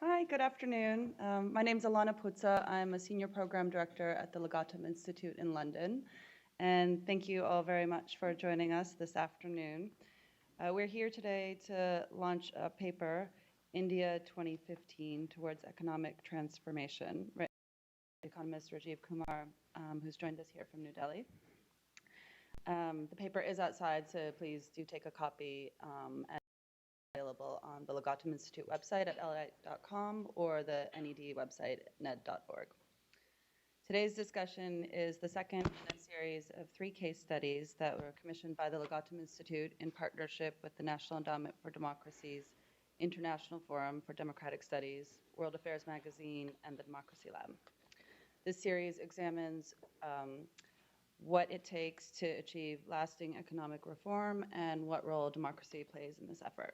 Hi, good afternoon. My name is Alana Putza. I'm a senior program director at the Legatum Institute in London. And thank you all very much for joining us this afternoon. We're here today to launch a paper, India 2015 Towards Economic Transformation, written by economist Rajiv Kumar, who's joined us here from New Delhi. The paper is outside, so please do take a copy and available on the Legatum Institute website at li.com or the NED website at ned.org. Today's discussion is the second in a series of 3 case studies that were commissioned by the Legatum Institute in partnership with the National Endowment for Democracy's International Forum for Democratic Studies, World Affairs Magazine, and the Democracy Lab. This series examines what it takes to achieve lasting economic reform and what role democracy plays in this effort.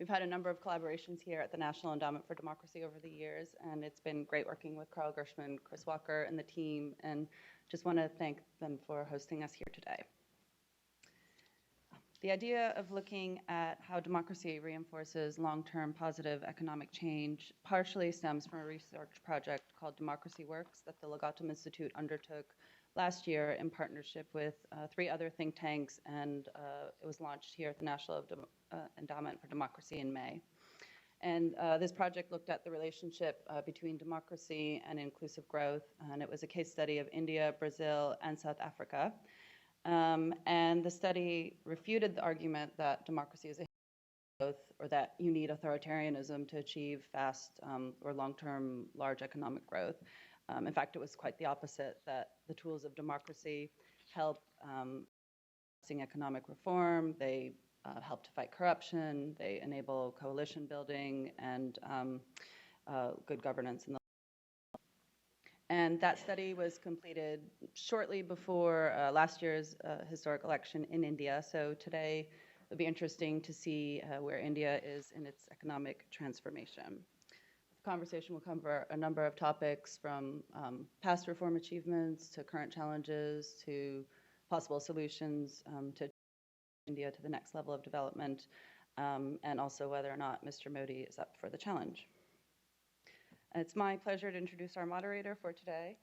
We've had a number of collaborations here at the National Endowment for Democracy over the years, and it's been great working with Carl Gershman, Chris Walker, and the team, and just want to thank them for hosting us here today. The idea of looking at how democracy reinforces long-term positive economic change partially stems from a research project called Democracy Works that the Legatum Institute undertook last year in partnership with 3 other think tanks, and it was launched here at the National Endowment for Democracy in May. And this project looked at the relationship between democracy and inclusive growth, and it was a case study of India, Brazil, and South Africa. And the study refuted the argument that democracy is a growth, or that you need authoritarianism to achieve fast or long-term large economic growth. In fact, it was quite the opposite, that the tools of democracy help economic reform, they help to fight corruption, they enable coalition building and good governance in the And that study was completed shortly before last year's historic election in India. So today it'll be interesting to see where India is in its economic transformation. The conversation will cover a number of topics from past reform achievements to current challenges to possible solutions to India to the next level of development, and also whether or not Mr. Modi is up for the challenge. It's my pleasure to introduce our moderator for today,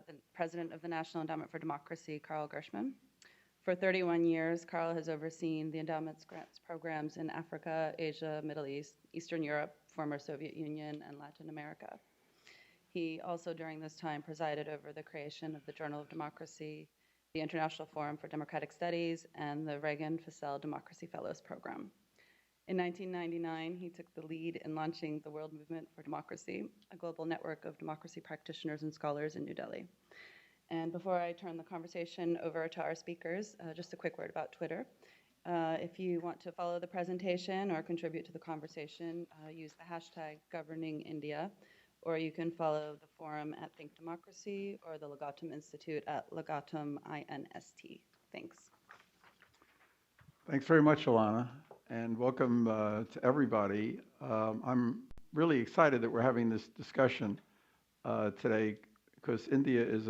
the president of the National Endowment for Democracy, Carl Gershman. For 31 years, Carl has overseen the endowment's grants programs in Africa, Asia, Middle East, Eastern Europe, former Soviet Union, and Latin America. He also, during this time, presided over the creation of the Journal of Democracy, the International Forum for Democratic Studies, and the Reagan-Fussell Democracy Fellows Program. In 1999, he took the lead in launching the World Movement for Democracy, a global network of democracy practitioners and scholars in New Delhi. And before I turn the conversation over to our speakers, just a quick word about Twitter. If you want to follow the presentation or contribute to the conversation, use the hashtag #GoverningIndia, or you can follow the forum at Think Democracy or the Legatum Institute at LegatumINST. Thanks. Thanks very much, Alana, and welcome to everybody. I'm really excited that we're having this discussion today because India is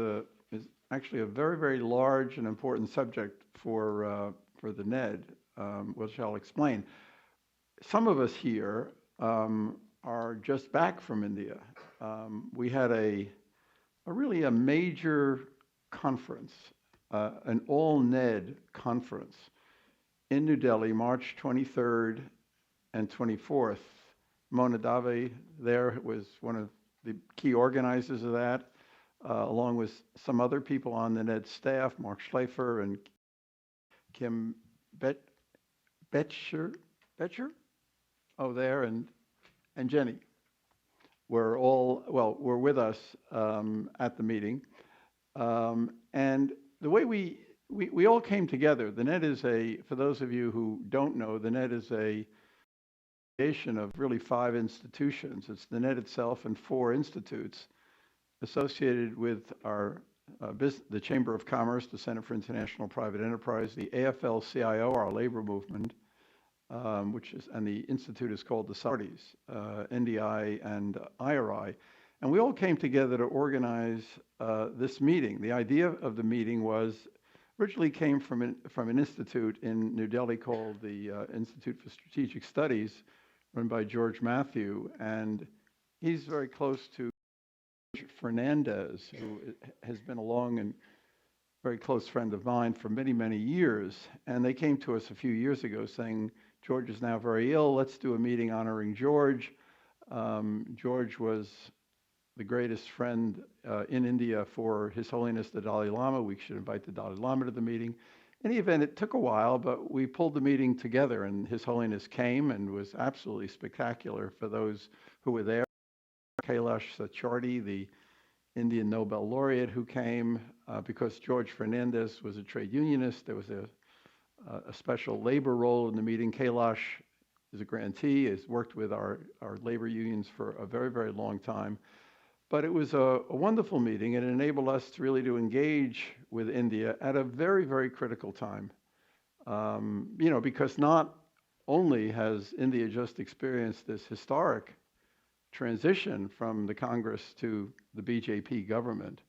actually a very, very large and important subject for the NED, which I'll explain. Some of us here are just back from India. We had a really major conference, an all-NED conference in New Delhi, March 23rd and 24th. Mona Dave there was one of the key organizers of that, along with some other people on the NED staff, Mark Schleifer and Kim Betcher, there, and Jenny were were with us at the meeting. And the way we all came together. The NED is for those of you who don't know, the NED is a association of really 5 institutions. It's the NED itself and 4 institutes associated with the Chamber of Commerce, the Center for International Private Enterprise, the AFL-CIO, our labor movement, and the institute is called the Saudis, NDI and IRI. And we all came together to organize this meeting. The idea of the meeting originally came from an institute in New Delhi called the Institute for Strategic Studies, run by George Matthew, and he's very close to Fernandez, who has been a long and very close friend of mine for many, many years. And they came to us a few years ago saying, George is now very ill. Let's do a meeting honoring George. George was the greatest friend in India for His Holiness the Dalai Lama. We should invite the Dalai Lama to the meeting. In any event, it took a while, but we pulled the meeting together, and His Holiness came and was absolutely spectacular for those who were there. Kailash Satyarthi, the Indian Nobel laureate who came, because George Fernandez was a trade unionist. There was a special labor role in the meeting. Kailash is a grantee, has worked with our labor unions for a very, very long time. But it was a wonderful meeting, and it enabled us to really to engage with India at a very, very critical time. Because not only has India just experienced this historic transition from the Congress to the BJP government,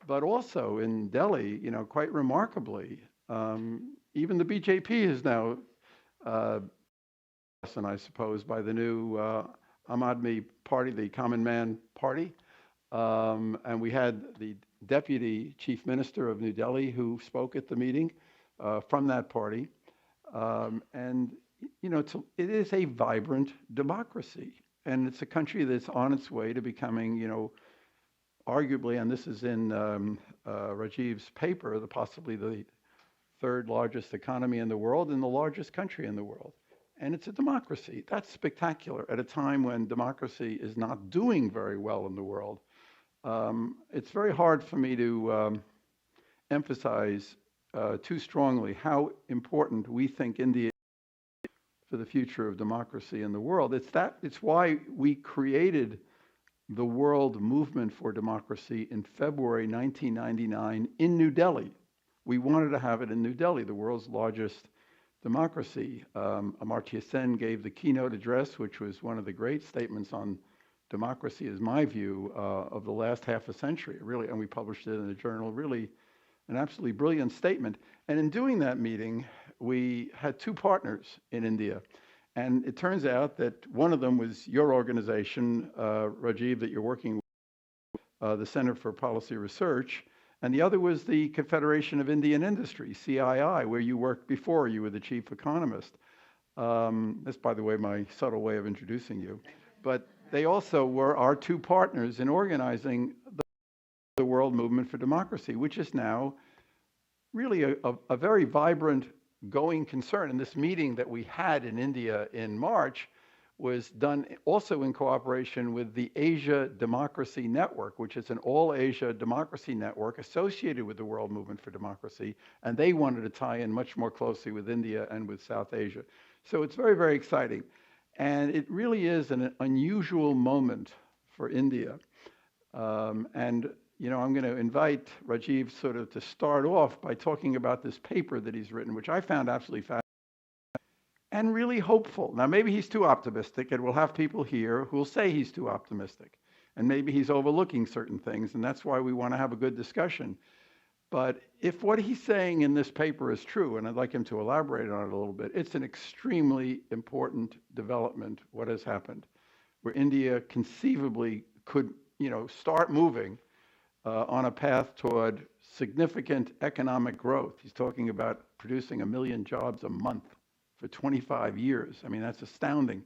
but also in Delhi, quite remarkably, even the BJP is now, and I suppose, by the new Aam Aadmi Party, the Common Man Party. And we had the Deputy Chief Minister of New Delhi who spoke at the meeting from that party. It is a vibrant democracy. And it's a country that's on its way to becoming, arguably, and this is in Rajiv's paper, possibly the third largest economy in the world and the largest country in the world. And it's a democracy. That's spectacular at a time when democracy is not doing very well in the world. It's very hard for me to emphasize too strongly how important we think India is for the future of democracy in the world. It's why we created the World Movement for Democracy in February 1999 in New Delhi. We wanted to have it in New Delhi, the world's largest democracy. Amartya Sen gave the keynote address, which was one of the great statements on democracy, is my view, of the last half a century, really, and we published it in the journal, really an absolutely brilliant statement. And in doing that meeting, we had two partners in India. And it turns out that one of them was your organization, Rajiv, that you're working with, the Center for Policy Research, and the other was the Confederation of Indian Industry, CII, where you worked before. You were the chief economist. That's, by the way, my subtle way of introducing you. But they also were our two partners in organizing the World Movement for Democracy, which is now really a very vibrant going concern. And this meeting that we had in India in March was done also in cooperation with the Asia Democracy Network, which is an all-Asia democracy network associated with the World Movement for Democracy, and they wanted to tie in much more closely with India and with South Asia. So it's very, very exciting. And it really is an unusual moment for India. I'm going to invite Rajiv sort of to start off by talking about this paper that he's written, which I found absolutely fascinating and really hopeful. Now, maybe he's too optimistic, and we'll have people here who will say he's too optimistic. And maybe he's overlooking certain things, and that's why we want to have a good discussion. But if what he's saying in this paper is true, and I'd like him to elaborate on it a little bit, it's an extremely important development, what has happened, where India conceivably could, start moving on a path toward significant economic growth. He's talking about producing 1 million jobs a month for 25 years. I mean, that's astounding,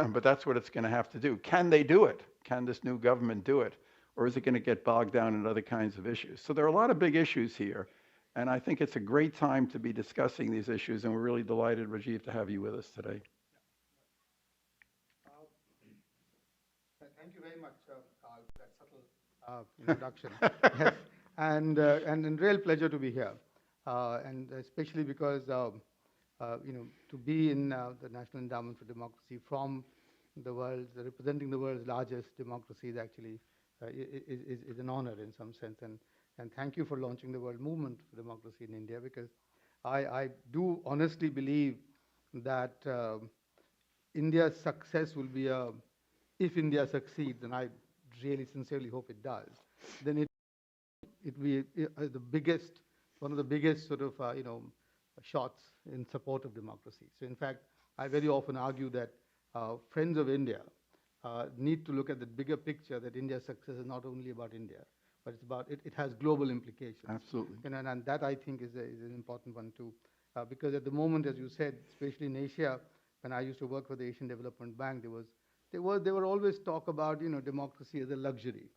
but that's what it's going to have to do. Can they do it? Can this new government do it? Or is it going to get bogged down in other kinds of issues? So there are a lot of big issues here, and I think it's a great time to be discussing these issues, and we're really delighted, Rajiv, to have you with us today. Thank you very much, Carl, for that subtle introduction. Yes, and a real pleasure to be here, and especially because to be in the National Endowment for Democracy from the world's, representing the world's largest democracy is actually is an honor in some sense. And thank you for launching the World Movement for Democracy in India, because I do honestly believe that India's success will be if India succeeds, and I really sincerely hope it does, then it will be one of the biggest sort of shots in support of democracy. So in fact, I very often argue that friends of India need to look at the bigger picture that India's success is not only about India, but it's about it has global implications. Absolutely. And that I think is an important one too, because at the moment, as you said, especially in Asia, when I used to work for the Asian Development Bank, there were always talk about democracy as a luxury,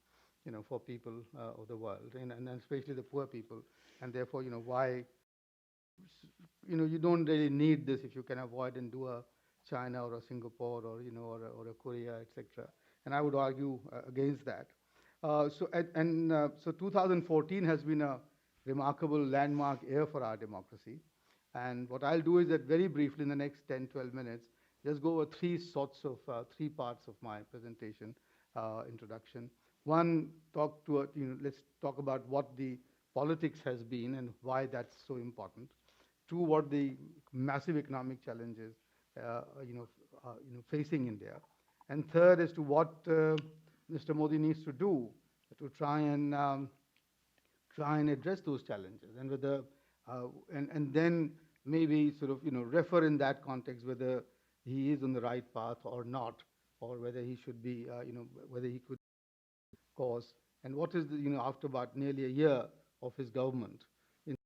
for people of the world, and especially the poor people, and therefore why you don't really need this if you can avoid and do a China or a Singapore or or a Korea, etc. And I would argue against that. So 2014 has been a remarkable landmark year for our democracy. And what I'll do is that very briefly in the next 10, 12 minutes, just go over three parts of my presentation introduction. One, let's talk about what the politics has been and why that's so important. Two, what the massive economic challenges facing India, and third, as to what Mr. Modi needs to do to try and address those challenges, and whether and then maybe sort of refer in that context whether he is on the right path or not, or whether he should be whether he could course, and what is after about nearly a year of his government in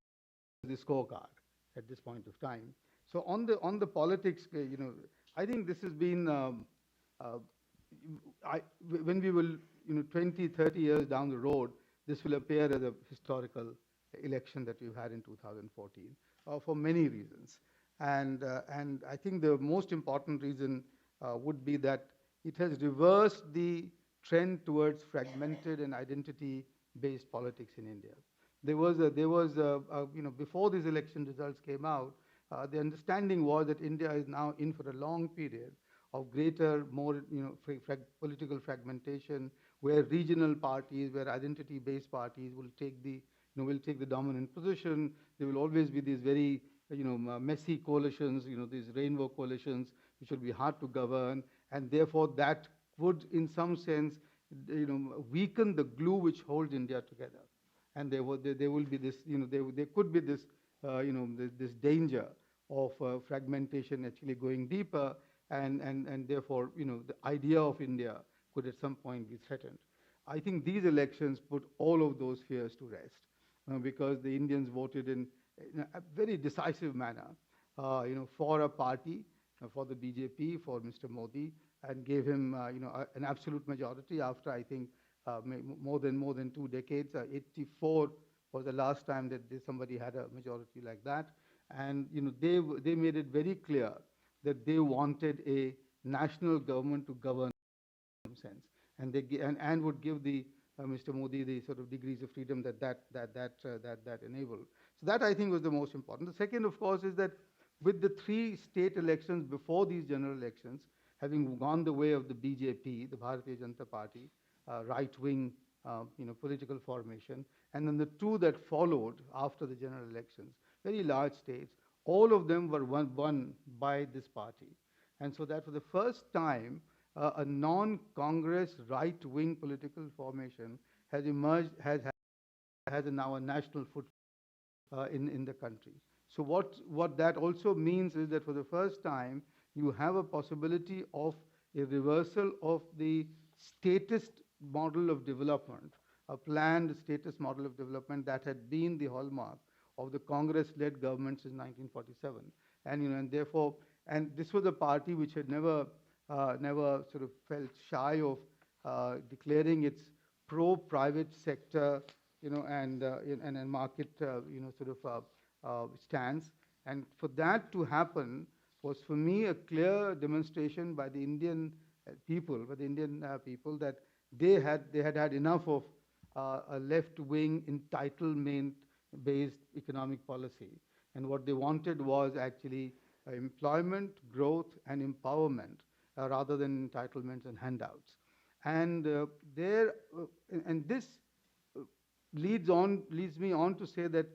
the scorecard at this point of time. So on the politics, I think this has been when we will 20, 30 years down the road, this will appear as a historical election that we've had in 2014 for many reasons, and I think the most important reason would be that it has reversed the trend towards fragmented and identity-based politics in India. Before these election results came out, the understanding was that India is now in for a long period of greater, more political fragmentation, where regional parties, where identity-based parties will take the dominant position. There will always be these very messy coalitions, these rainbow coalitions, which will be hard to govern, and therefore that would, in some sense, weaken the glue which holds India together. And there will be this, there could be this, this danger of fragmentation actually going deeper, and therefore, the idea of India could at some point be threatened. I think these elections put all of those fears to rest, because the Indians voted in a very decisive manner, for a party, for the BJP, for Mr. Modi, and gave him, an absolute majority after, I think, more than 2 decades. 84 was the last time that somebody had a majority like that. And they made it very clear that they wanted a national government to govern in some sense, and would give the Mr. Modi the sort of degrees of freedom that enabled. So that, I think, was the most important. The second, of course, is that with the 3 state elections before these general elections having gone the way of the BJP, the Bharatiya Janata Party, right-wing political formation, and then the 2 that followed after the general elections, very large states, all of them were won by this party. And so that for the first time, a non-Congress right-wing political formation has emerged, has now a national footprint in the country. So what that also means is that for the first time, you have a possibility of a reversal of the statist model of development, a planned statist model of development that had been the hallmark of the Congress-led government since 1947. And therefore, and this was a party which had never sort of felt shy of declaring its pro-private sector, and market, sort of stance. And for that to happen was, for me, a clear demonstration by the Indian people, that they had enough of a left-wing entitlement-based economic policy. And what they wanted was actually employment, growth, and empowerment, rather than entitlements and handouts. And this leads me on to say that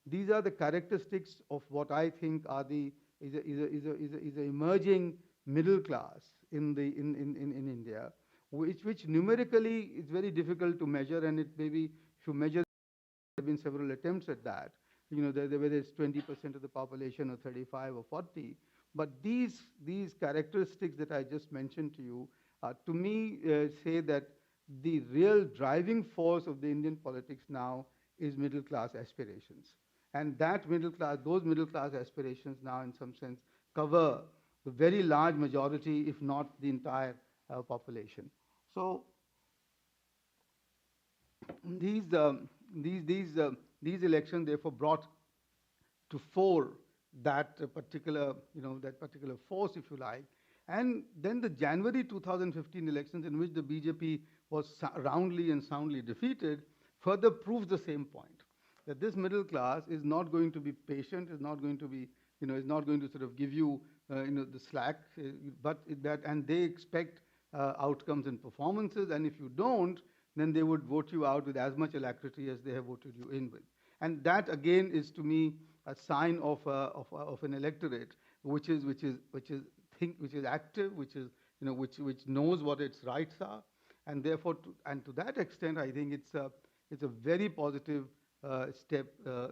these are the characteristics of what I think are is a emerging middle class in India, which numerically is very difficult to measure, and it maybe, if you measure, there have been several attempts at that, whether it's 20% of the population or 35 or 40, But these characteristics that I just mentioned to you, to me, say that the real driving force of the Indian politics now is middle class aspirations. And those middle class aspirations now, in some sense, cover the very large majority, if not the entire population. So these, um, these, these, uh, these elections therefore brought to fore that particular, that particular force, if you like. And then the January 2015 elections, in which the BJP was roundly and soundly defeated, further proves the same point, that this middle class is not going to be patient, is not going to be, is not going to sort of give you, the slack, and they expect outcomes and performances, and if you don't, then they would vote you out with as much alacrity as they have voted you in with. And that again is, to me, a sign of an electorate which is active, which knows what its rights are, and therefore, to that extent, I think it's a very positive step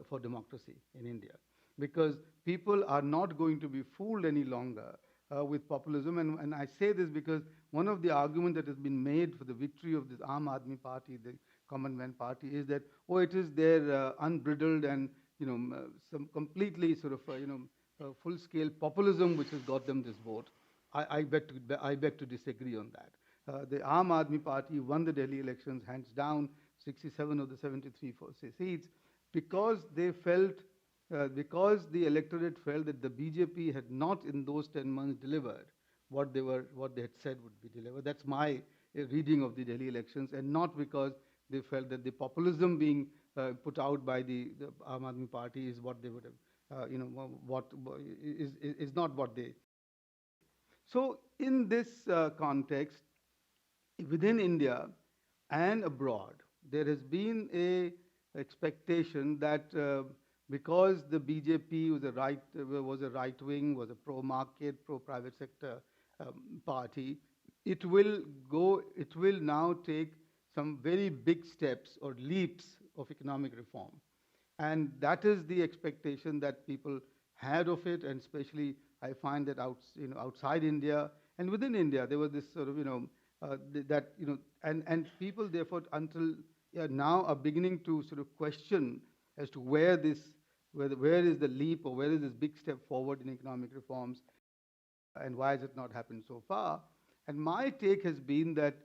for democracy in India, because people are not going to be fooled any longer with populism. And I say this because one of the arguments that has been made for the victory of this Aam Aadmi Party, the Common Man Party, is that, oh, it is their unbridled and some completely sort of full-scale populism which has got them this vote. I beg to disagree on that. The Aam Aadmi Party won the Delhi elections hands down, 67 of the 73 seats, because they felt, because the electorate felt that the BJP had not in those 10 months delivered what they had said would be delivered. That's my reading of the Delhi elections, and not because they felt that the populism being put out by the Aam Aadmi Party is what they would have, is not what they. So in this context, within India and abroad, there has been a expectation that because the BJP was a right wing, was a pro-market, pro-private sector party, it will now take some very big steps or leaps of economic reform. And that is the expectation that people had of it, and especially I find that outside India and within India, there was this sort of, and people therefore now are beginning to sort of question as to where is the leap, or where is this big step forward in economic reforms, and why has it not happened so far? And my take has been that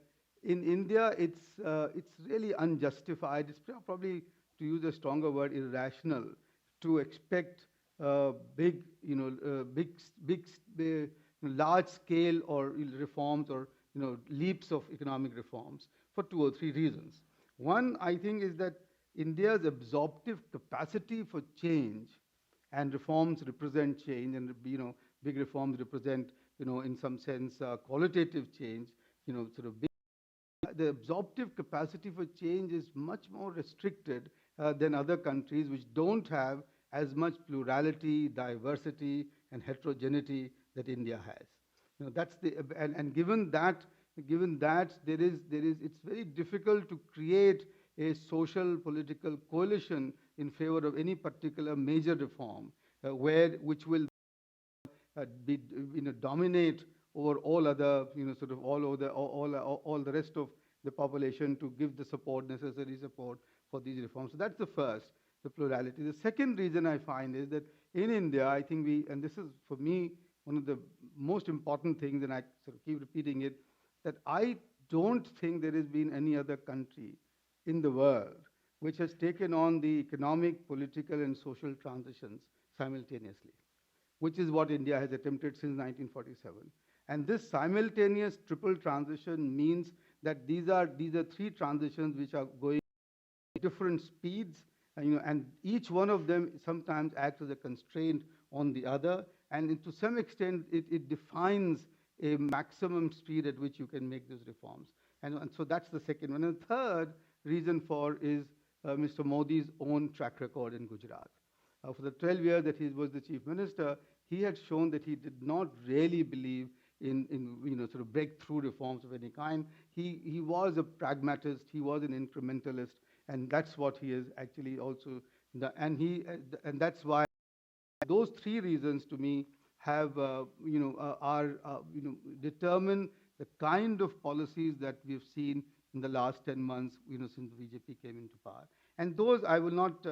in India, it's really unjustified. It's probably, to use a stronger word, irrational to expect big, large scale or reforms, or leaps of economic reforms, for 2 or 3 reasons. One, I think, is that India's absorptive capacity for change, and reforms represent change, and big reforms represent, in some sense, qualitative change, sort of big. The absorptive capacity for change is much more restricted than other countries which don't have as much plurality, diversity, and heterogeneity that India has. That's and given that it's very difficult to create a social political coalition in favor of any particular major reform, which will dominate over all other, sort of all the rest of the population, to give the necessary support for these reforms. So that's the first, the plurality. The second reason I find is that in India, I think and this is for me one of the most important things, and I sort of keep repeating it, that I don't think there has been any other country in the world which has taken on the economic, political, and social transitions simultaneously, which is what India has attempted since 1947. And this simultaneous triple transition means that these are 3 transitions which are going at different speeds, and each one of them sometimes acts as a constraint on the other, and to some extent it defines a maximum speed at which you can make these reforms. And so that's the second one. And the third reason is Mr. Modi's own track record in Gujarat. For the 12 years that he was the chief minister, he had shown that he did not really believe in sort of breakthrough reforms of any kind. He was a pragmatist, he was an incrementalist, and that's what he is actually also. And that's why those 3 reasons, to me, have, are, determine the kind of policies that we've seen in the last 10 months, since BJP came into power. And those I will not,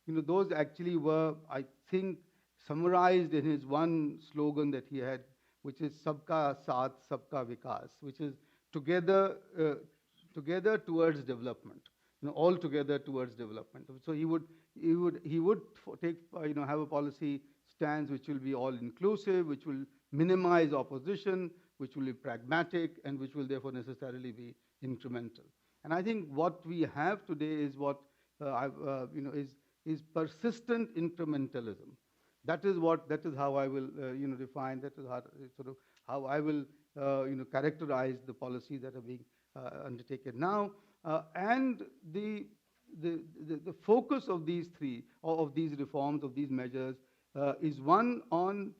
those actually were, I think, summarized in his one slogan that he had, which is Sabka Saath, Sabka Vikas, which is together, together towards development, all together towards development. So he would take, have a policy stance which will be all inclusive, which will minimize opposition, which will be pragmatic, and which will therefore necessarily be incremental. And I think what we have today is what is persistent incrementalism. That is how I will define. That is how, sort of how I will characterize the policies that are being undertaken now. And the focus of these three, or of these reforms, of these measures, is one on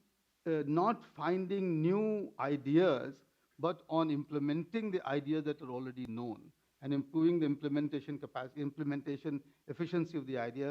not finding new ideas, but on implementing the ideas that are already known and improving the implementation capacity, implementation efficiency of the ideas,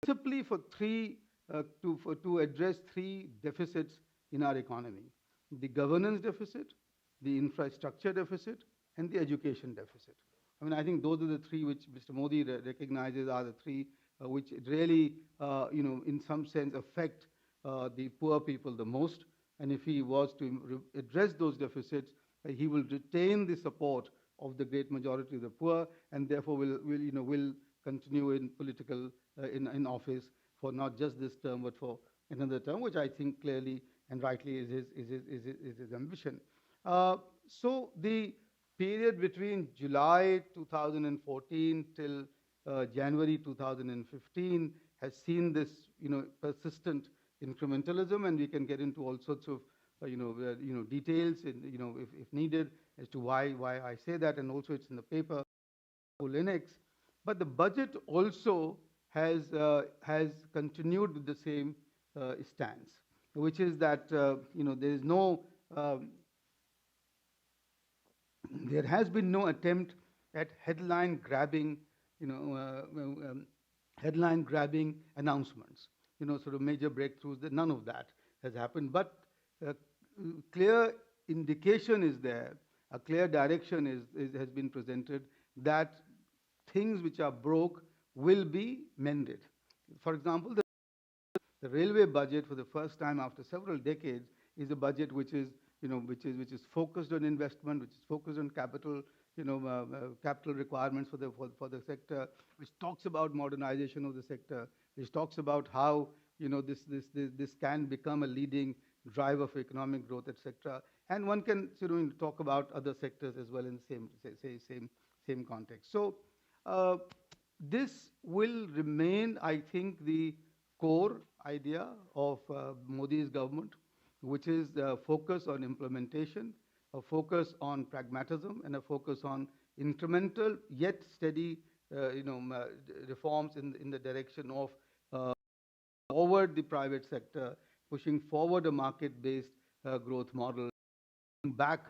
simply for to address three deficits in our economy: the governance deficit, the infrastructure deficit, and the education deficit. I mean, I think those are the three which Mr. Modi recognizes are the three which really, in some sense affect the poor people the most. And if he was to address those deficits, he will retain the support of the great majority of the poor, and therefore will continue in political in office for not just this term but for another term, which I think clearly and rightly is his ambition. So the period between July 2014 till January 2015 has seen this, persistent incrementalism, and we can get into all sorts of, details, if needed, as to why I say that, and also it's in the paper, Linux. But the budget also has continued with the same stance, which is that there is no there has been no attempt at headline grabbing, headline grabbing announcements, sort of major breakthroughs. That none of that has happened, but clear indication is there, a clear direction has been presented that things which are broke will be mended. For example, the railway budget, for the first time after several decades, is a budget which is focused on investment, which is focused on capital, capital requirements for the sector, which talks about modernization of the sector, which talks about how this can become a leading driver for economic growth, etc. And one can talk about other sectors as well in the same context. So this will remain, I think, the core idea of Modi's government, which is a focus on implementation, a focus on pragmatism, and a focus on incremental yet steady reforms in the direction of forward the private sector, pushing forward a market-based growth model, back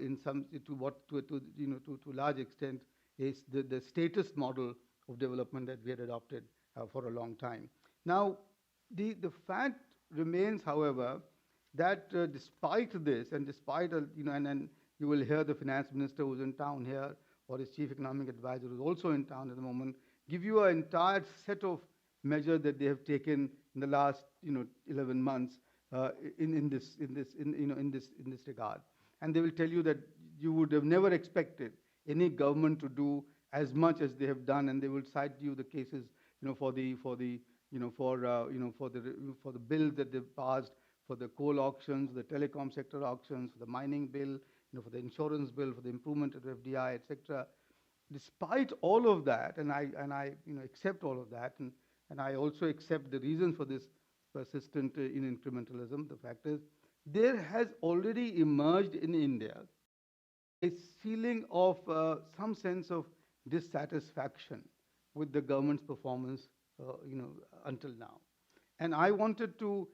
in some to a large extent is the status model of development that we had adopted for a long time. Now, the fact remains, however, that despite this, and despite and you will hear the finance minister who's in town here, or his chief economic advisor who's also in town at the moment, give you an entire set of measures that they have taken in the last 11 months in this regard, and they will tell you that you would have never expected any government to do as much as they have done, and they will cite you the cases for the bills that they've passed, for the coal auctions, the telecom sector auctions, for the mining bill, for the insurance bill, for the improvement of FDI, etc. Despite all of that, and I accept all of that, and I also accept the reason for this persistent incrementalism. The fact is, there has already emerged in India a feeling of some sense of dissatisfaction with the government's performance, until now. And I want to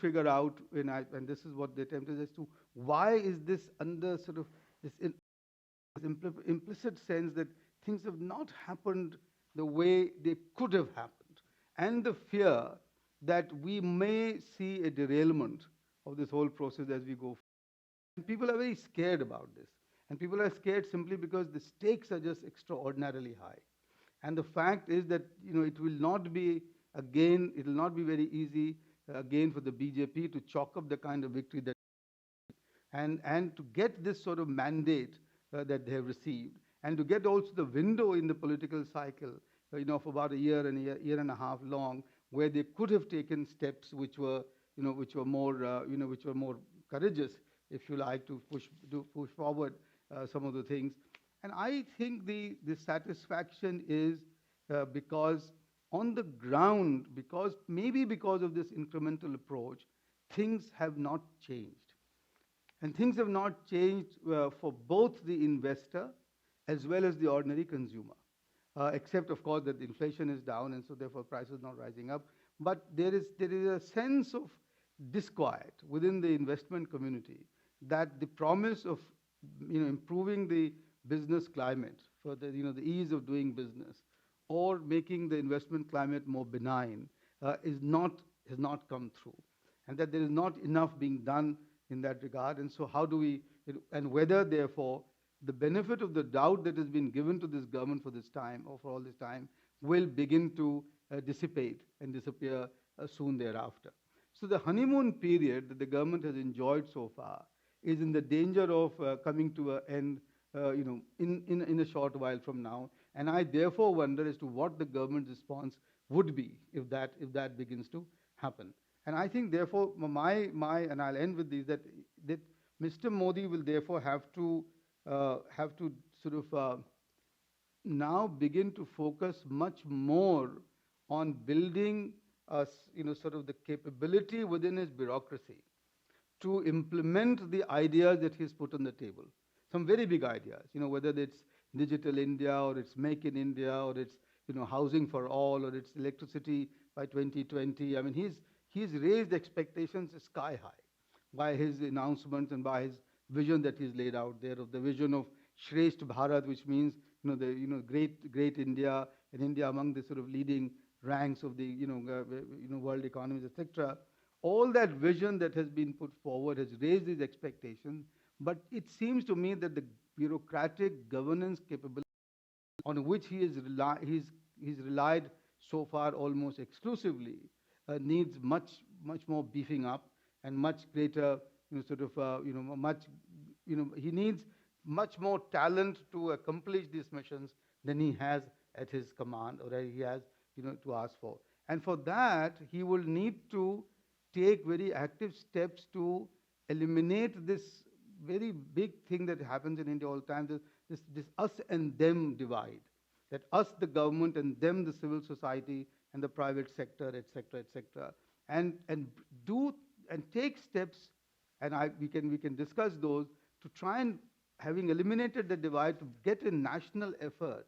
figure out, and this is what the attempt is, as to why is this under sort of this implicit sense that things have not happened the way they could have happened, and the fear that we may see a derailment of this whole process as we go. And people are very scared about this. And people are scared simply because the stakes are just extraordinarily high. And the fact is that it will not be, again, it will not be very easy again for the BJP to chalk up the kind of victory that and to get this sort of mandate that they have received, and to get also the window in the political cycle, of about a year and year and a half long, where they could have taken steps which were, which were more, which were more courageous, if you like, to push forward some of the things. And I think the satisfaction is because on the ground, maybe because of this incremental approach, things have not changed. And things have not changed for both the investor as well as the ordinary consumer, except, of course, that the inflation is down and so therefore prices not rising up. But there is a sense of disquiet within the investment community that the promise of improving the business climate for the the ease of doing business or making the investment climate more benign has not come through, and that there is not enough being done in that regard. And so how do we, and whether therefore the benefit of the doubt that has been given to this government for this time or for all this time will begin to dissipate and disappear soon thereafter. So the honeymoon period that the government has enjoyed so far is in the danger of coming to an end in a short while from now. And I therefore wonder as to what the government's response would be if that begins to happen. And I think therefore and I'll end with this, that Mr. Modi will therefore have to sort of now begin to focus much more on building sort of the capability within his bureaucracy to implement the ideas that he's put on the table. Some very big ideas, whether it's Digital India or it's Make in India or it's housing for all or it's electricity by 2020. I mean, he's raised expectations sky high by his announcements and by his vision that he's laid out there of the vision of Shresth Bharat, which means great India, and India among the sort of leading ranks of the world economies, etc. All that vision that has been put forward has raised his expectations, but it seems to me that the bureaucratic governance capability on which he's relied so far almost exclusively needs much more beefing up and much greater he needs much more talent to accomplish these missions than he has at his command or that he has to ask for. And for that, he will need to take very active steps to eliminate this very big thing that happens in India all the time, this us and them divide, that us, the government, and them, the civil society and the private sector, etc., and take steps, and we can discuss those to try and, having eliminated the divide, to get a national effort,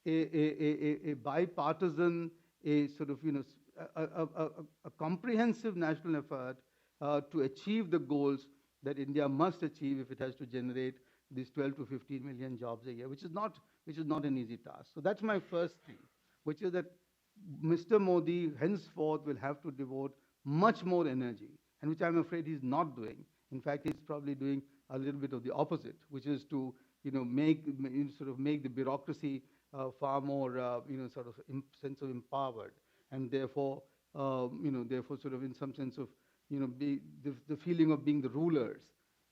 a bipartisan, a sort of a comprehensive national effort to achieve the goals that India must achieve if it has to generate these 12 to 15 million jobs a year, which is not an easy task. So that's my first thing, which is that Mr. Modi henceforth will have to devote much more energy, and which I'm afraid he's not doing. In fact, he's probably doing a little bit of the opposite, which is to make the bureaucracy far more sense of empowered, and therefore sort of in some sense of the feeling of being the rulers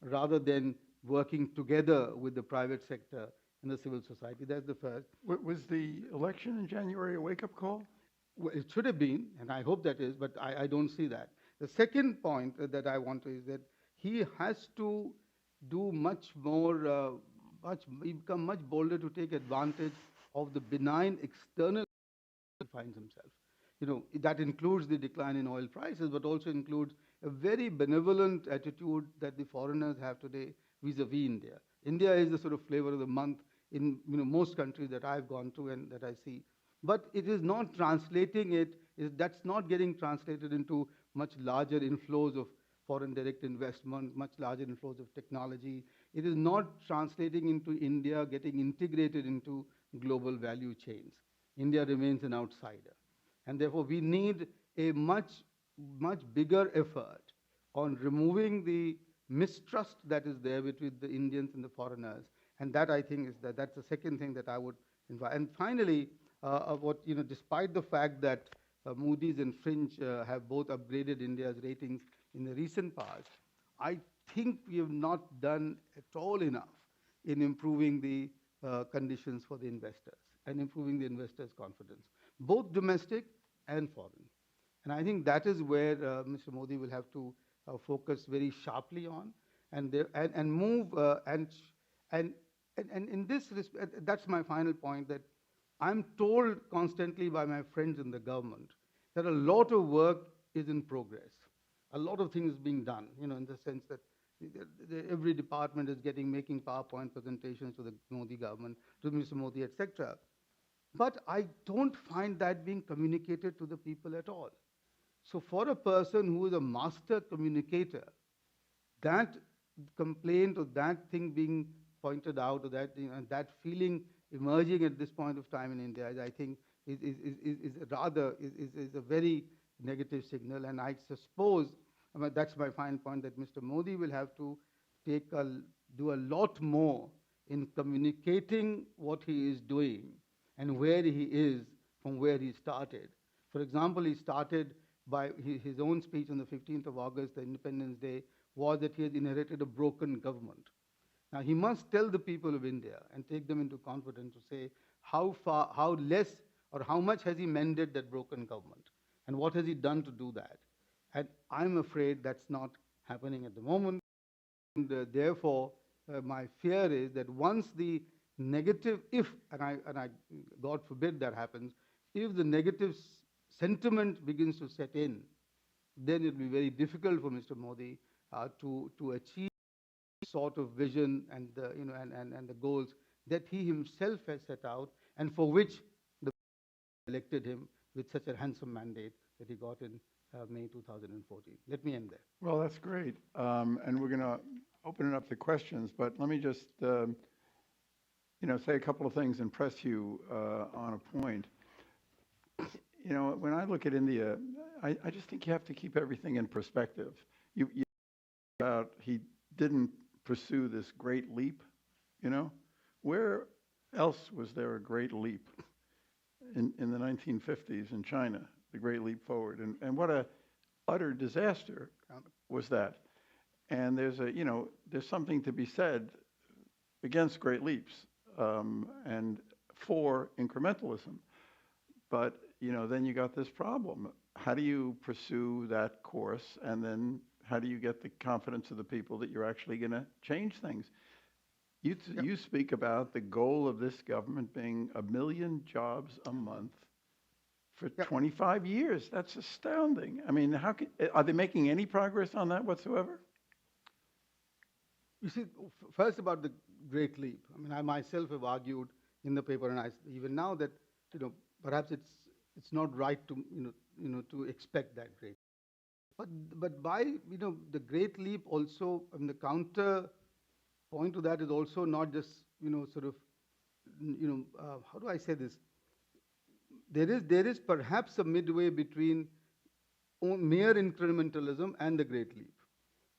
rather than working together with the private sector and the civil society. That's the first. Was the election in January a wake-up call? Well, it should have been, and I hope that is, but I don't see that. The second point that I want to is that he has to do much more, become much bolder to take advantage of the benign external he finds himself. That includes the decline in oil prices, but also includes a very benevolent attitude that the foreigners have today vis-a-vis India. India is the sort of flavor of the month in most countries that I've gone to and that I see. But it is not translating that's not getting translated into much larger inflows of foreign direct investment, much larger inflows of technology. It is not translating into India getting integrated into global value chains. India remains an outsider. And therefore, we need a much bigger effort on removing the mistrust that is there between the Indians and the foreigners. And that, I think, that's the second thing that I would invite. And finally, despite the fact that Moody's and Fitch have both upgraded India's ratings in the recent past, I think we have not done at all enough in improving the conditions for the investors and improving the investors' confidence, both domestic and foreign. And I think that is where Mr. Modi will have to focus very sharply on and move and in this respect, that's my final point, that I'm told constantly by my friends in the government that a lot of work is in progress. A lot of things being done, in the sense that every department is making PowerPoint presentations to the Modi government, to Mr. Modi, etc. But I don't find that being communicated to the people at all. So for a person who is a master communicator, that complaint or that thing being pointed out, or that feeling emerging at this point of time in India, I think is a very negative signal. And I suppose, that's my final point, that Mr. Modi will have to do a lot more in communicating what he is doing and where he is from where he started. For example, he started by his own speech on the 15th of August, the Independence Day, was that he has inherited a broken government. Now, he must tell the people of India and take them into confidence to say how less or how much has he mended that broken government, and what has he done to do that. And I'm afraid that's not happening at the moment. And therefore, my fear is that once the negative, God forbid that happens, if the negative sentiment begins to set in, then it will be very difficult for Mr. Modi to achieve sort of vision and the goals that he himself has set out, and for which the elected him with such a handsome mandate that he got in May 2014. Let me end there. Well, that's great. And we're going to open it up to questions, but let me just say a couple of things and press you on a point. When I look at India, I just think you have to keep everything in perspective. He didn't pursue this great leap, Where else was there a great leap in the 1950s in China, the great leap forward? And what a utter disaster was that. And there's something to be said against great leaps and for incrementalism. But, then you got this problem. How do you pursue that course? And then how do you get the confidence of the people that you're actually going to change things? You speak about the goal of this government being 1 million jobs a month for 25 years. That's astounding. I mean, are they making any progress on that whatsoever? You see, first about the great leap. I mean, I myself have argued in the paper, and even now, that perhaps it's not right to to expect that great. But by the great leap also, the counter point to that is also not just how do I say this? There is perhaps a midway between mere incrementalism and the great leap,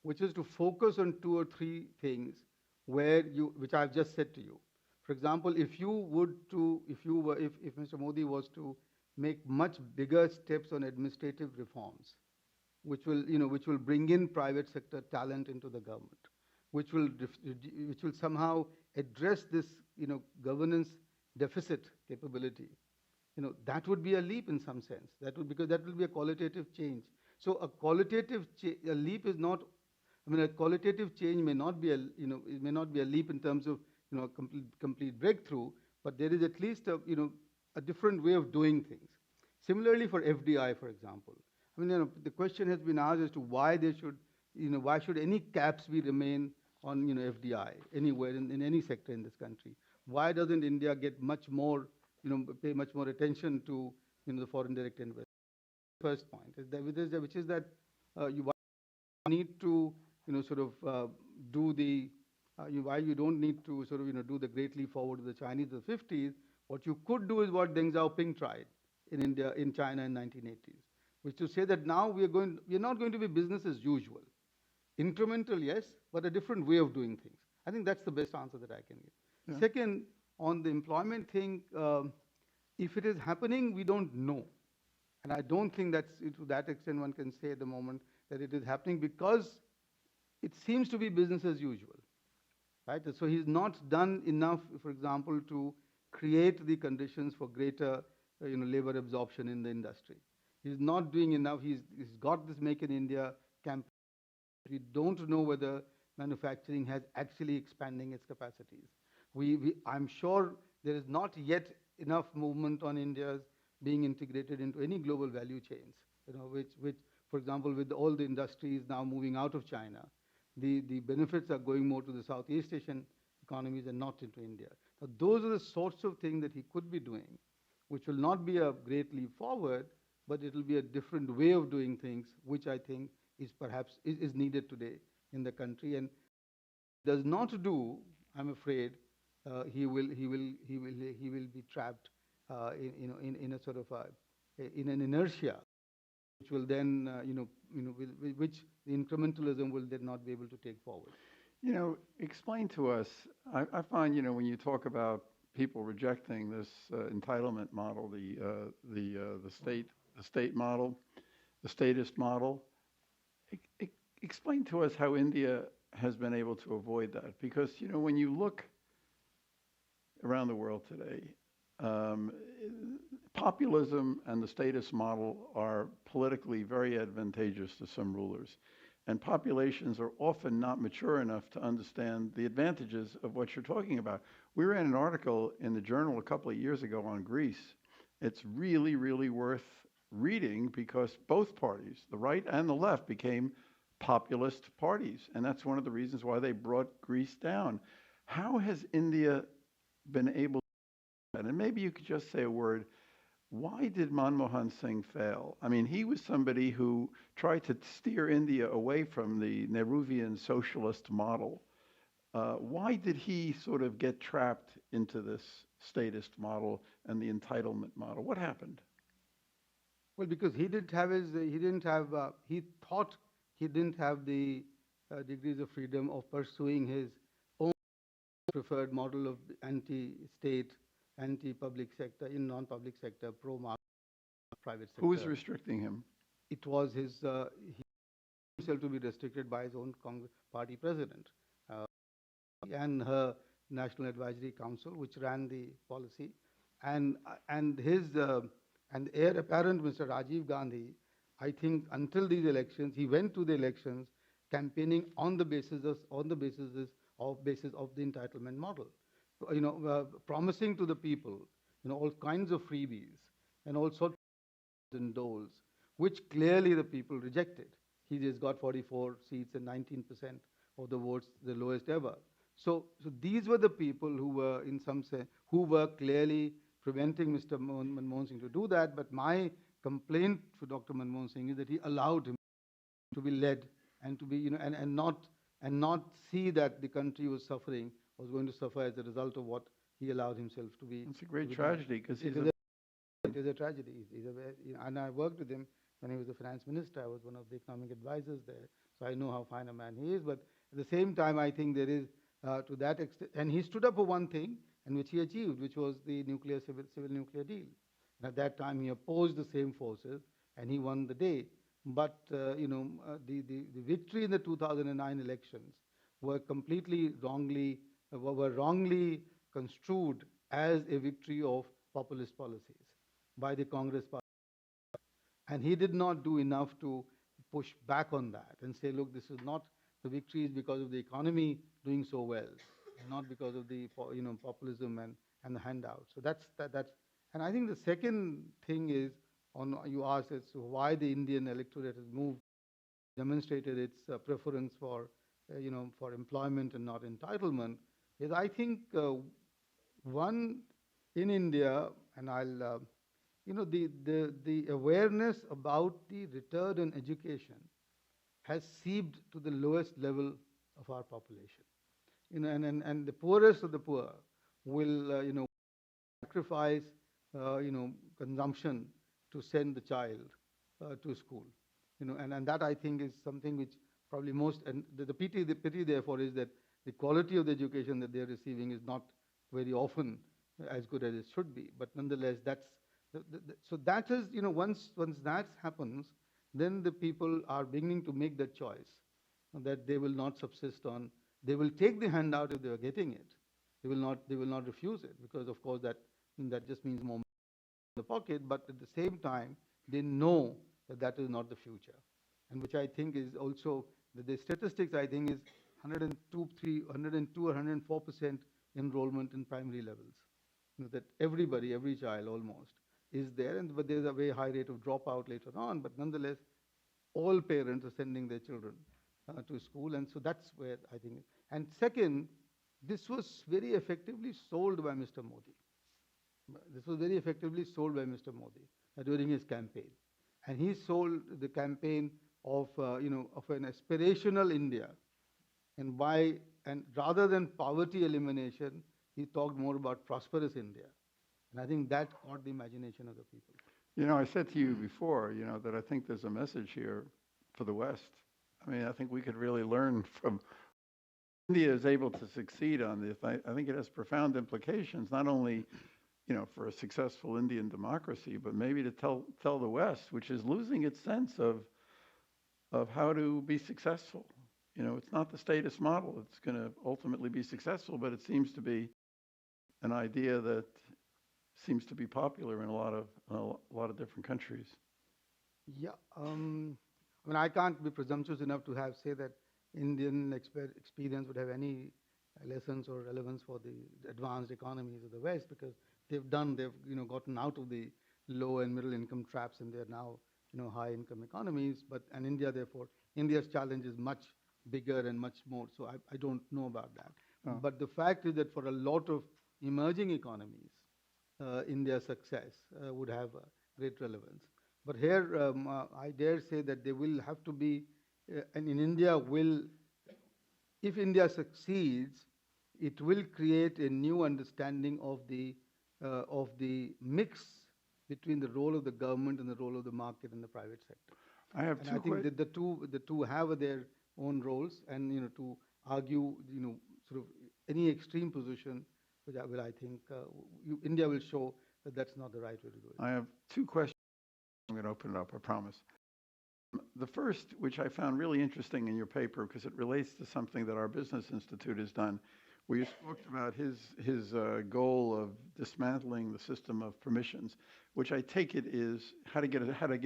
which is to focus on 2 or 3 things which I've just said to you. For example, if Mr. Modi was to make much bigger steps on administrative reforms, which will bring in private sector talent into the government, which will somehow address this governance deficit capability, that would be a leap in some sense. Because that will be a qualitative change. So a leap is not. A qualitative change may not be a leap in terms of complete breakthrough, but there is at least a different way of doing things. Similarly for FDI, for example. The question has been asked as to why should any caps be remain on FDI anywhere in any sector in this country? Why doesn't India get much more pay much more attention to the foreign direct investment? First point is that which is that you need to why you don't need to do the great leap forward to the Chinese of the 50s. What you could do is what Deng Xiaoping tried in China in 1980s, which to say that now we're not going to be business as usual. Incremental, yes, but a different way of doing things. I think that's the best answer that I can give. Yeah. Second, on the employment thing, if it is happening, we don't know. And I don't think that's to that extent one can say at the moment that it is happening because it seems to be business as usual, right? So he's not done enough, for example, to create the conditions for greater, labor absorption in the industry. He's not doing enough. He's got this Make in India campaign. We don't know whether manufacturing has actually expanding its capacities. I'm sure there is not yet enough movement on India's being integrated into any global value chains, which, for example, with all the industries now moving out of China, the benefits are going more to the Southeast Asian economies and not into India. Now, those are the sorts of things that he could be doing, which will not be a great leap forward, but it will be a different way of doing things, which I think is perhaps is needed today in the country. And does not do, I'm afraid, he will be trapped in a sort of in an inertia, which will then which the incrementalism will then not be able to take forward. Explain to us. I find when you talk about people rejecting this entitlement model, the state model, the statist model. Explain to us how India has been able to avoid that, because when you look around the world today, populism and the statist model are politically very advantageous to some rulers, and populations are often not mature enough to understand the advantages of what you're talking about. We ran an article in the Journal a couple of years ago on Greece. It's really, really worth reading because both parties, the right and the left, became populist parties, and that's one of the reasons why they brought Greece down. How has India been able to do that? And maybe you could just say a word. Why did Manmohan Singh fail? I mean, he was somebody who tried to steer India away from the Nehruvian socialist model. Why did he sort of get trapped into this statist model and the entitlement model? What happened? Well, because he thought he didn't have the degrees of freedom of pursuing his own preferred model of anti-state, anti-public sector, in non-public sector, pro-market private sector. Who was restricting him? It was himself to be restricted by his own Congress party president and her National Advisory Council, which ran the policy, and heir apparent Mr. Rajiv Gandhi. I think until these elections, he went to the elections campaigning on the basis of the entitlement model, promising to the people, all kinds of freebies and all sorts of doles, which clearly the people rejected. He just got 44 seats and 19% of the votes, the lowest ever. So these were the people who were, in some sense, who were clearly preventing Mr. Manmohan Singh to do that. But my complaint to Dr. Manmohan Singh is that he allowed him to be led and to be, and not see that the country was going to suffer as a result of what he allowed himself to be. It's a great tragedy because it is a tragedy. And I worked with him when he was the finance minister. I was one of the economic advisors there, so I know how fine a man he is. But at the same time, I think there is to that extent, and he stood up for one thing, and which he achieved, which was the civil nuclear deal. And at that time, he opposed the same forces, and he won the day. But the victory in the 2009 elections were completely wrongly construed as a victory of populist policies by the Congress party. And he did not do enough to push back on that and say, look, this is not the victory is because of the economy doing so well, not because of the populism and the handouts. So that's. And I think the second thing is, you asked as to why the Indian electorate has demonstrated its preference for employment and not entitlement, is I think one in India, and I'll the awareness about the return on education has seeped to the lowest level of our population. And the poorest of the poor will sacrifice consumption to send the child to school. And that I think is something which probably most, and the pity therefore is that the quality of the education that they're receiving is not very often as good as it should be. But nonetheless, so that is, once that happens, then the people are beginning to make that choice that they will not subsist on. They will take the handout if they are getting it. They will not refuse it, because of course that just means more the pocket, but at the same time, they know that that is not the future. And which I think is also, the statistics I think is 102 or 104% enrollment in primary levels. That every child almost is there, but there's a very high rate of dropout later on, but nonetheless, all parents are sending their children to school, and so that's where I think. And second, this was very effectively sold by Mr. Modi. This was very effectively sold by Mr. Modi during his campaign, and he sold the campaign of of an aspirational India, and rather than poverty elimination, he talked more about prosperous India, and I think that caught the imagination of the people. I said to you before, that I think there's a message here for the West. I mean, I think we could really learn from India is able to succeed on this. I think it has profound implications, not only for a successful Indian democracy, but maybe to tell the West, which is losing its sense of how to be successful. It's not the status model that's going to ultimately be successful, but it seems to be an idea that seems to be popular in a lot of different countries. Yeah, I can't be presumptuous enough to say that Indian experience would have any lessons or relevance for the advanced economies of the West, because they've gotten out of the low and middle income traps, and they're now high income economies. And India, therefore, India's challenge is much bigger and much more. So I don't know about that. Oh. But the fact is that for a lot of emerging economies, India's success would have great relevance. But here, I dare say that there will have to be, and in India if India succeeds, it will create a new understanding of the mix between the role of the government and the role of the market and the private sector. I have two I think that the two have their own roles, and to argue sort of any extreme position, which I think India will show that that's not the right way to do it. I have two questions. I'm going to open it up, I promise. The first, which I found really interesting in your paper, because it relates to something that our Business Institute has done, where you spoke about his goal of dismantling the system of permissions, which I take it is how to get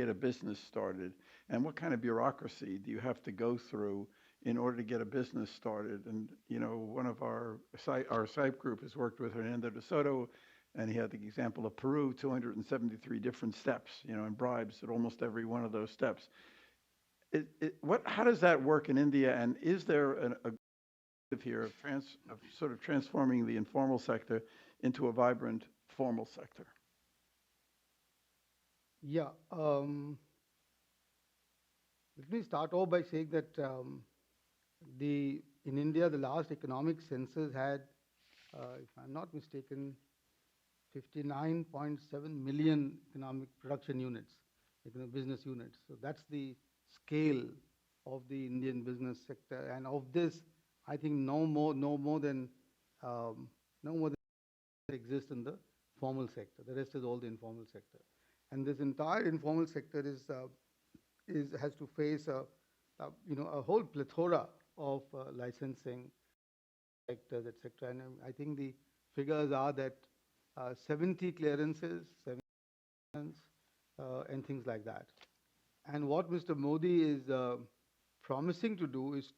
a business started, and what kind of bureaucracy do you have to go through in order to get a business started. And one of our SIPE group has worked with Hernando de Soto, and he had the example of Peru, 273 different steps, and bribes at almost every one of those steps. How does that work in India, and is there a here of sort of transforming the informal sector into a vibrant formal sector? Yeah. Let me start off by saying that in India, the last economic census had, if I'm not mistaken, 59.7 million economic production units, business units. So that's the scale of the Indian business sector, and of this, I think no more than exists in the formal sector. The rest is all the informal sector, and this entire informal sector has to face a whole plethora of licensing sectors, etc. And I think the figures are that 70 clearances, and things like that. And what Mr. Modi is promising to do is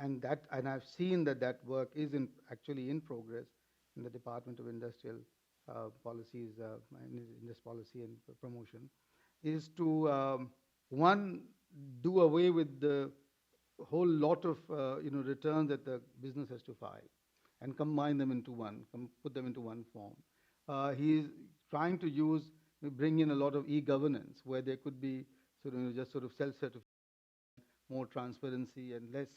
and I've seen that work is actually in progress in the Department of Industrial Policies, Industry Policy and Promotion, is to one, do away with the whole lot of returns that the business has to file, and combine them into one, put them into one form. He is trying to bring in a lot of e-governance, where there could be just sort of self-certification, more transparency, and less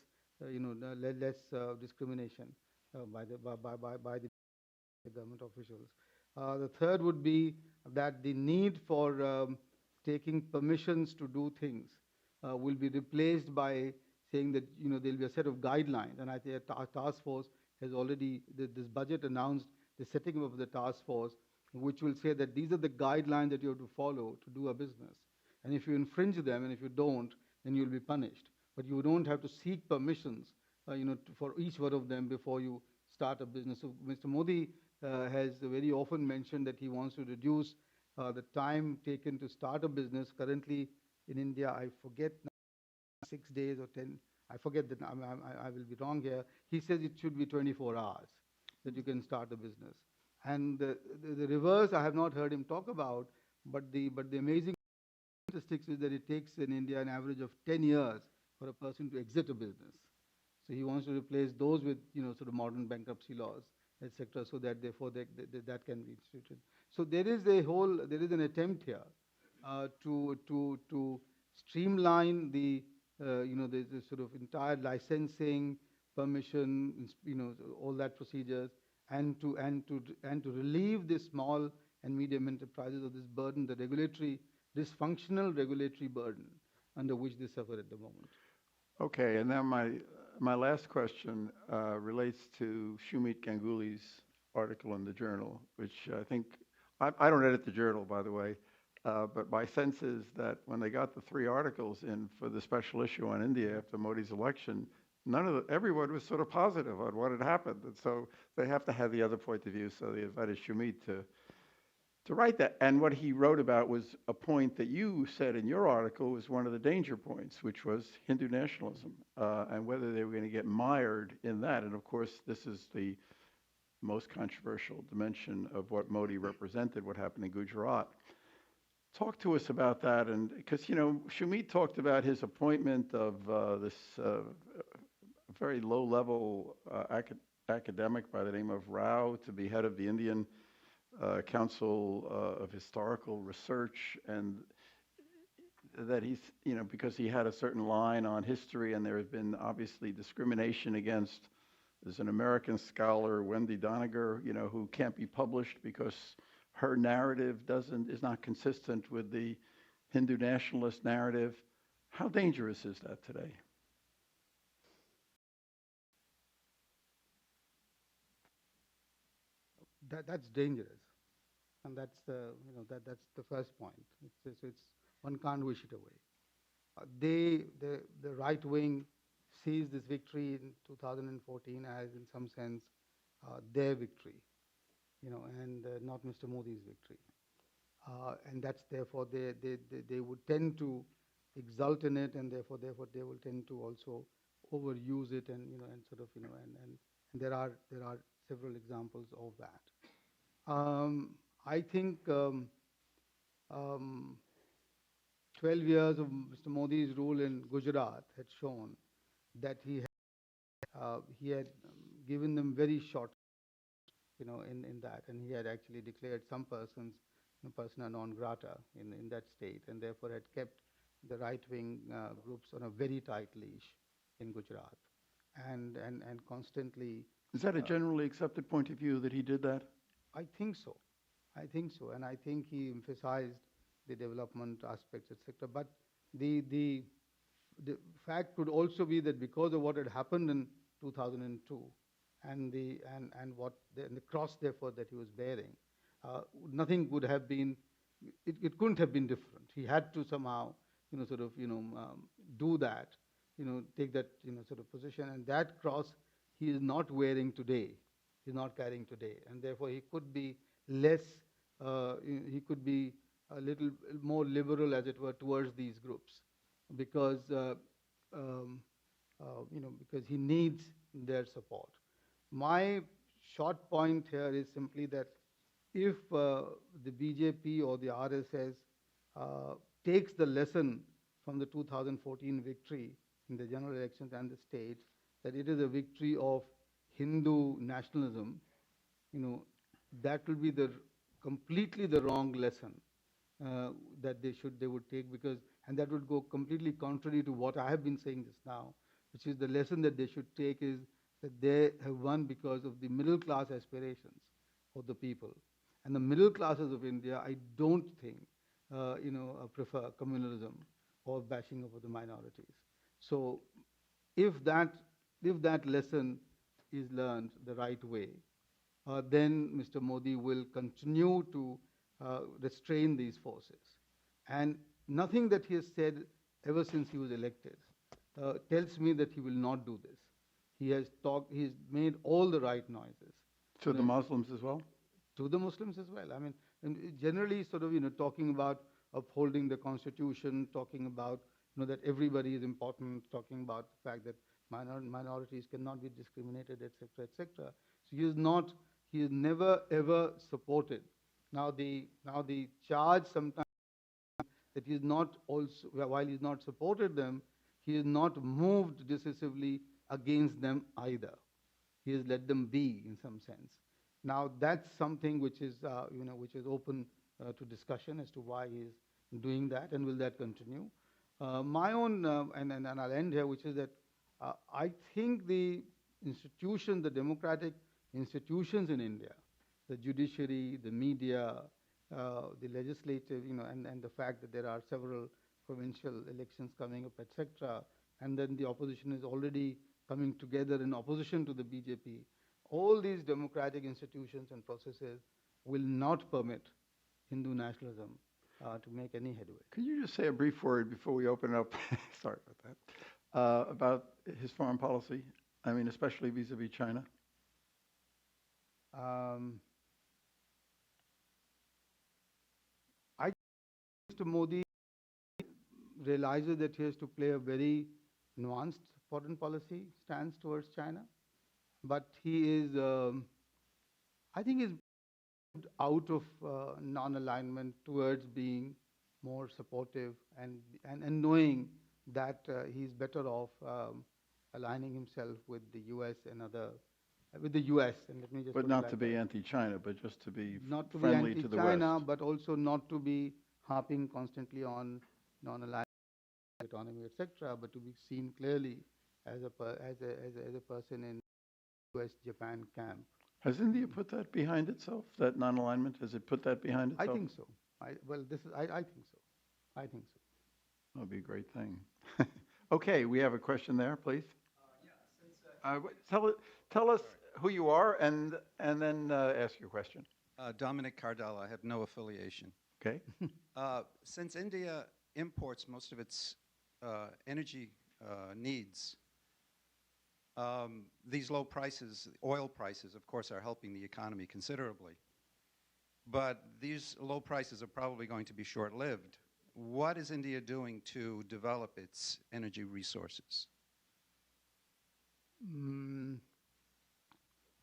discrimination by the government officials. The third would be that the need for taking permissions to do things will be replaced by saying that there'll be a set of guidelines. And I think a task force has already, this budget announced the setting up of the task force, which will say that these are the guidelines that you have to follow to do a business. And if you infringe them, and if you don't, then you'll be punished. But you don't have to seek permissions, for each one of them before you start a business. So Mr. Modi has very often mentioned that he wants to reduce the time taken to start a business. Currently in India, I forget, 6 days or 10, I forget that, I will be wrong here. He says it should be 24 hours that you can start a business. And the reverse I have not heard him talk about, but the amazing statistics is that it takes in India an average of 10 years for a person to exit a business. So he wants to replace those with, sort of modern bankruptcy laws, etc., so that therefore that can be instituted. So there is an attempt here to streamline the sort of entire licensing, permission, all that procedures, and to relieve the small and medium enterprises of this burden, the dysfunctional regulatory burden under which they suffer at the moment. Okay, and now my last question relates to Shumit Ganguly's article in the Journal, which I think, I don't edit the Journal, by the way, but my sense is that when they got the 3 articles in for the special issue on India after Modi's election, everyone was sort of positive on what had happened, and so they have to have the other point of view. So they invited Shumit to write that. And what he wrote about was a point that you said in your article was one of the danger points, which was Hindu nationalism, and whether they were going to get mired in that. And of course, this is the most controversial dimension of what Modi represented, what happened in Gujarat. Talk to us about that. And because, Shumit talked about his appointment of this very low-level academic by the name of Rao to be head of the Indian Council of Historical Research, and that he's, because he had a certain line on history, and there has been obviously discrimination against, there's an American scholar, Wendy Doniger, who can't be published because her narrative is not consistent with the Hindu nationalist narrative. How dangerous is that today? That's dangerous, and that's that's the first point. It's one can't wish it away. The right wing sees this victory in 2014 as, in some sense, their victory, and not Mr. Modi's victory, and that's therefore they would tend to exult in it, and therefore they will tend to also overuse it, and and sort of and there are several examples of that. I think 12 years of Mr. Modi's rule in Gujarat had shown that he had given them very short, in that, and he had actually declared some persons persona non grata in that state, and therefore had kept the right-wing groups on a very tight leash in Gujarat, and constantly. Is that a generally accepted point of view that he did that? I think so. And I think he emphasized the development aspects, etc. But the fact could also be that because of what had happened in 2002, and the cross therefore that he was bearing, nothing could have been. It couldn't have been different. He had to somehow, do that, take that, sort of position, and that cross he is not wearing today. He's not carrying today, and therefore he could be less. He could be a little more liberal, as it were, towards these groups, because because he needs their support. My short point here is simply that if the BJP or the RSS takes the lesson from the 2014 victory in the general elections and the states, that it is a victory of Hindu nationalism, that will be completely the wrong lesson that they would take, and that would go completely contrary to what I have been saying just now, which is the lesson that they should take is that they have won because of the middle class aspirations of the people. And the middle classes of India, I don't think prefer communalism or bashing of the minorities. So if that if that lesson is learned the right way, then Mr. Modi will continue to restrain these forces. And nothing that he has said ever since he was elected tells me that he will not do this. He's made all the right noises. To the Muslims as well? To the Muslims as well. I mean, and generally sort of, talking about upholding the constitution, talking about, that everybody is important, talking about the fact that minorities cannot be discriminated, etc., etc. So he has never ever supported. Now the charge sometimes that he is not also, while he's not supported them, he is not moved decisively against them either. He has let them be in some sense. Now that's something which is which is open to discussion as to why he is doing that, and will that continue. My own and I'll end here, which is that I think the institutions, the democratic institutions in India, the judiciary, the media, the legislative, and the fact that there are several provincial elections coming up, etc., and then the opposition is already coming together in opposition to the BJP, all these democratic institutions and processes will not permit Hindu nationalism to make any headway. Could you just say a brief word before we open it up? Sorry about that. About his foreign policy. I mean, especially vis-a-vis China. I think Mr. Modi realizes that he has to play a very nuanced foreign policy stance towards China, but he is, I think, he's out of non-alignment towards being more supportive and knowing that he's better off aligning himself with the U.S. and with the U.S. and let me just. But not to be anti-China, but just to be not to friendly be to the anti-China, West. but also not to be harping constantly on non-alignment, autonomy, etc., but to be seen clearly as a person in U.S.-Japan camp. Has India put that behind itself, that non-alignment? Has it put that behind itself? I think so. I think so. I think so. That would be a great thing. Okay, we have a question there, please. Tell us who you are and then ask your question. Dominic Cardell. I have no affiliation. Okay. Since India imports most of its energy needs, these low prices, oil prices, of course, are helping the economy considerably. But these low prices are probably going to be short-lived. What is India doing to develop its energy resources?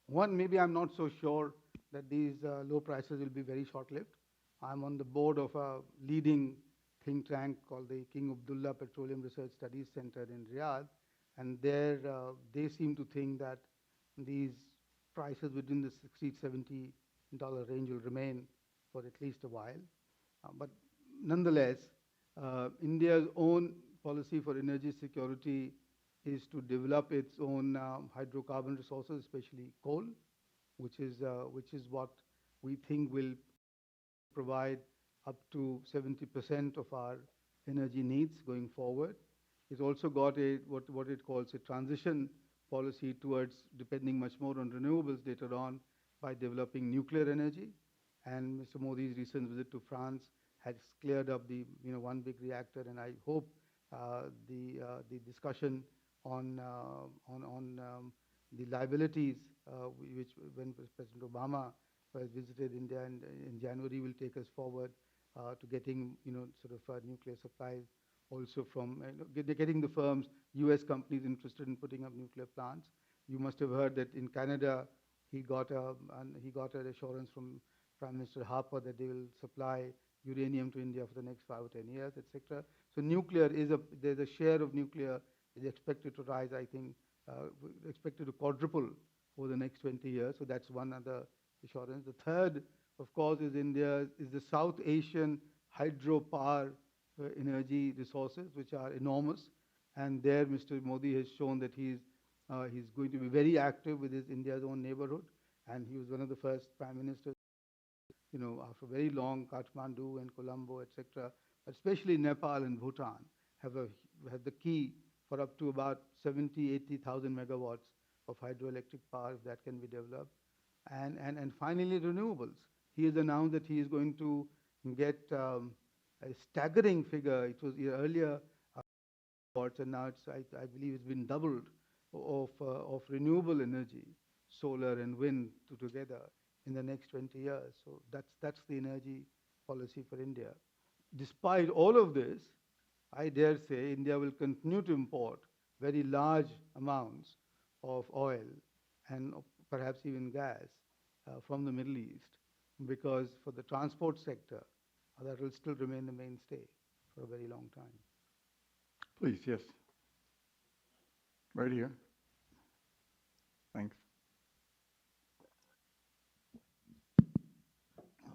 One, maybe I'm not so sure that these low prices will be very short-lived. I'm on the board of a leading think tank called the King Abdullah Petroleum Research Studies Center in Riyadh, and there they seem to think that these prices within the $60, $70 range will remain for at least a while. But nonetheless, India's own policy for energy security is to develop its own hydrocarbon resources, especially coal, which is what we think will provide up to 70% of our energy needs going forward. It's also got what it calls a transition policy towards depending much more on renewables later on by developing nuclear energy. And Mr. Modi's recent visit to France has cleared up the one big reactor, and I hope the discussion on the liabilities, which when President Obama visited India in January, will take us forward to getting sort of nuclear supplies also from getting the firms, U.S. companies interested in putting up nuclear plants. You must have heard that in Canada, he got an assurance from Prime Minister Harper that they will supply uranium to India for the next 5 or 10 years, etc. So nuclear there's a share of nuclear is expected to rise, I think, expected to quadruple over the next 20 years. So that's one other assurance. The third, of course, is the South Asian hydropower energy resources, which are enormous. And there, Mr. Modi has shown that he's going to be very active with India's own neighborhood. And he was one of the first prime ministers after very long, Kathmandu and Colombo, etc., especially Nepal and Bhutan, have the key for up to about 70, 80,000 megawatts of hydroelectric power if that can be developed. And finally, renewables. He has announced that he is going to get a staggering figure. It was earlier watts, and now I believe it's been doubled of renewable energy, solar and wind together in the next 20 years. So that's the energy policy for India. Despite all of this, I dare say India will continue to import very large amounts of oil and perhaps even gas from the Middle East, because for the transport sector, that will still remain the mainstay for a very long time. Please, yes. Right here. Thanks.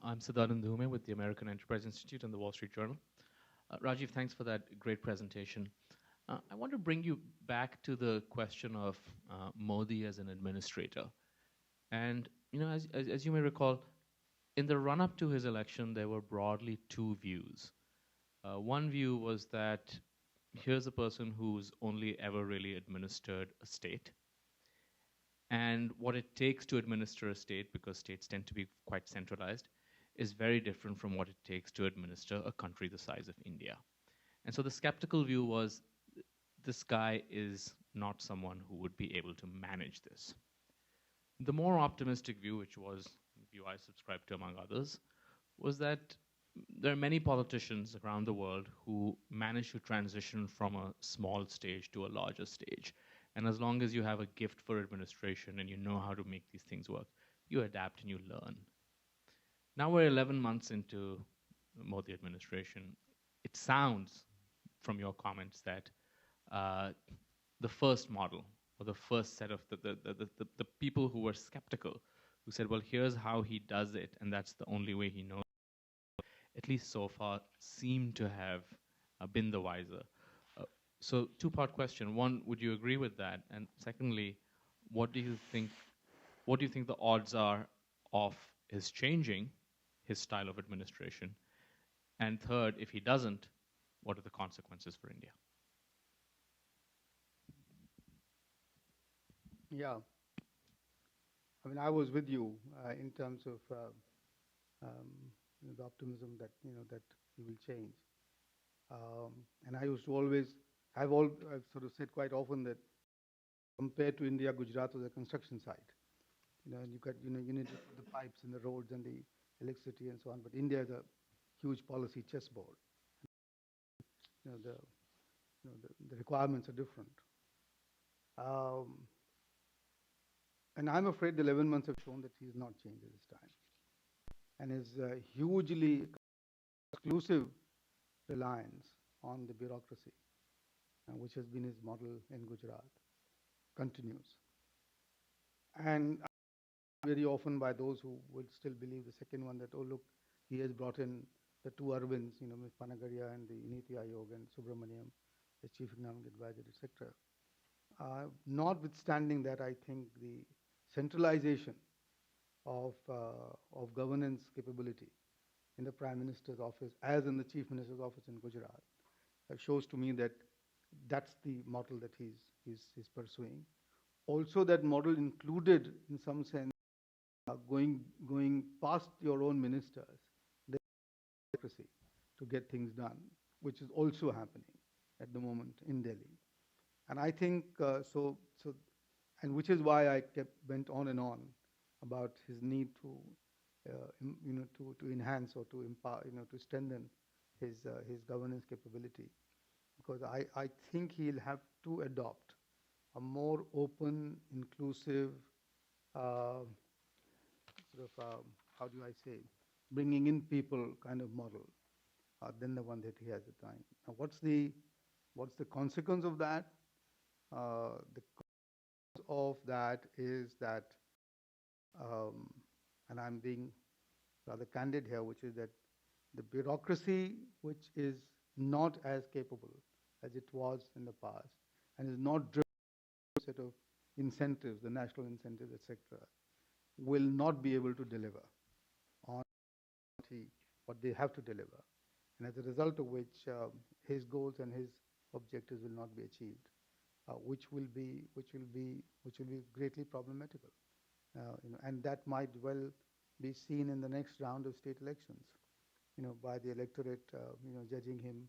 I'm Siddharth Dhume with the American Enterprise Institute and the Wall Street Journal. Rajiv, thanks for that great presentation. I want to bring you back to the question of Modi as an administrator. And as you may recall, in the run-up to his election, there were broadly two views. One view was that here's a person who's only ever really administered a state. And what it takes to administer a state, because states tend to be quite centralized, is very different from what it takes to administer a country the size of India. And so the skeptical view was, this guy is not someone who would be able to manage this. The more optimistic view, which was the view I subscribed to among others, was that there are many politicians around the world who manage to transition from a small stage to a larger stage. And as long as you have a gift for administration and you know how to make these things work, you adapt and you learn. Now we're 11 months into the Modi administration. It sounds, from your comments, that the first model, or the first set of the people who were skeptical, who said, well, here's how he does it, and that's the only way he knows, at least so far, seem to have been the wiser. So two-part question. One, would you agree with that? And secondly, what do you think the odds are of his changing his style of administration? And third, if he doesn't, what are the consequences for India? Yeah. I mean, I was with you in terms of the optimism that that he will change. And I used to always, I've sort of said quite often that compared to India, Gujarat was a construction site. And you need the pipes and the roads and the electricity and so on. But India is a huge policy chessboard. The requirements are different. And I'm afraid the 11 months have shown that he's not changed at this time. And his hugely exclusive reliance on the bureaucracy, which has been his model in Gujarat, continues. And very often by those who would still believe the second one, that, oh, look, he has brought in the two Arvinds, Ms. Panagaria and the Niti Aayog and Subramaniam as chief economic advisor, etc. Notwithstanding that, I think the centralization of governance capability in the Prime Minister's office, as in the Chief Minister's office in Gujarat, shows to me that that's the model that he's pursuing. Also, that model included, in some sense, going past your own ministers, the democracy, to get things done, which is also happening at the moment in Delhi. And I think and which is why I went on and on about his need to enhance or to empower, to strengthen his governance capability, because I think he'll have to adopt a more open, inclusive, how do I say, bringing in people kind of model than the one that he has at the time. Now, what's the consequence of that? The consequence of that is that, and I'm being rather candid here, which is that the bureaucracy, which is not as capable as it was in the past, and is not driven by a set of incentives, the national incentives, etc., will not be able to deliver on see what they have to deliver, and as a result of which his goals and his objectives will not be achieved, which will be greatly problematical. And that might well be seen in the next round of state elections, by the electorate, judging him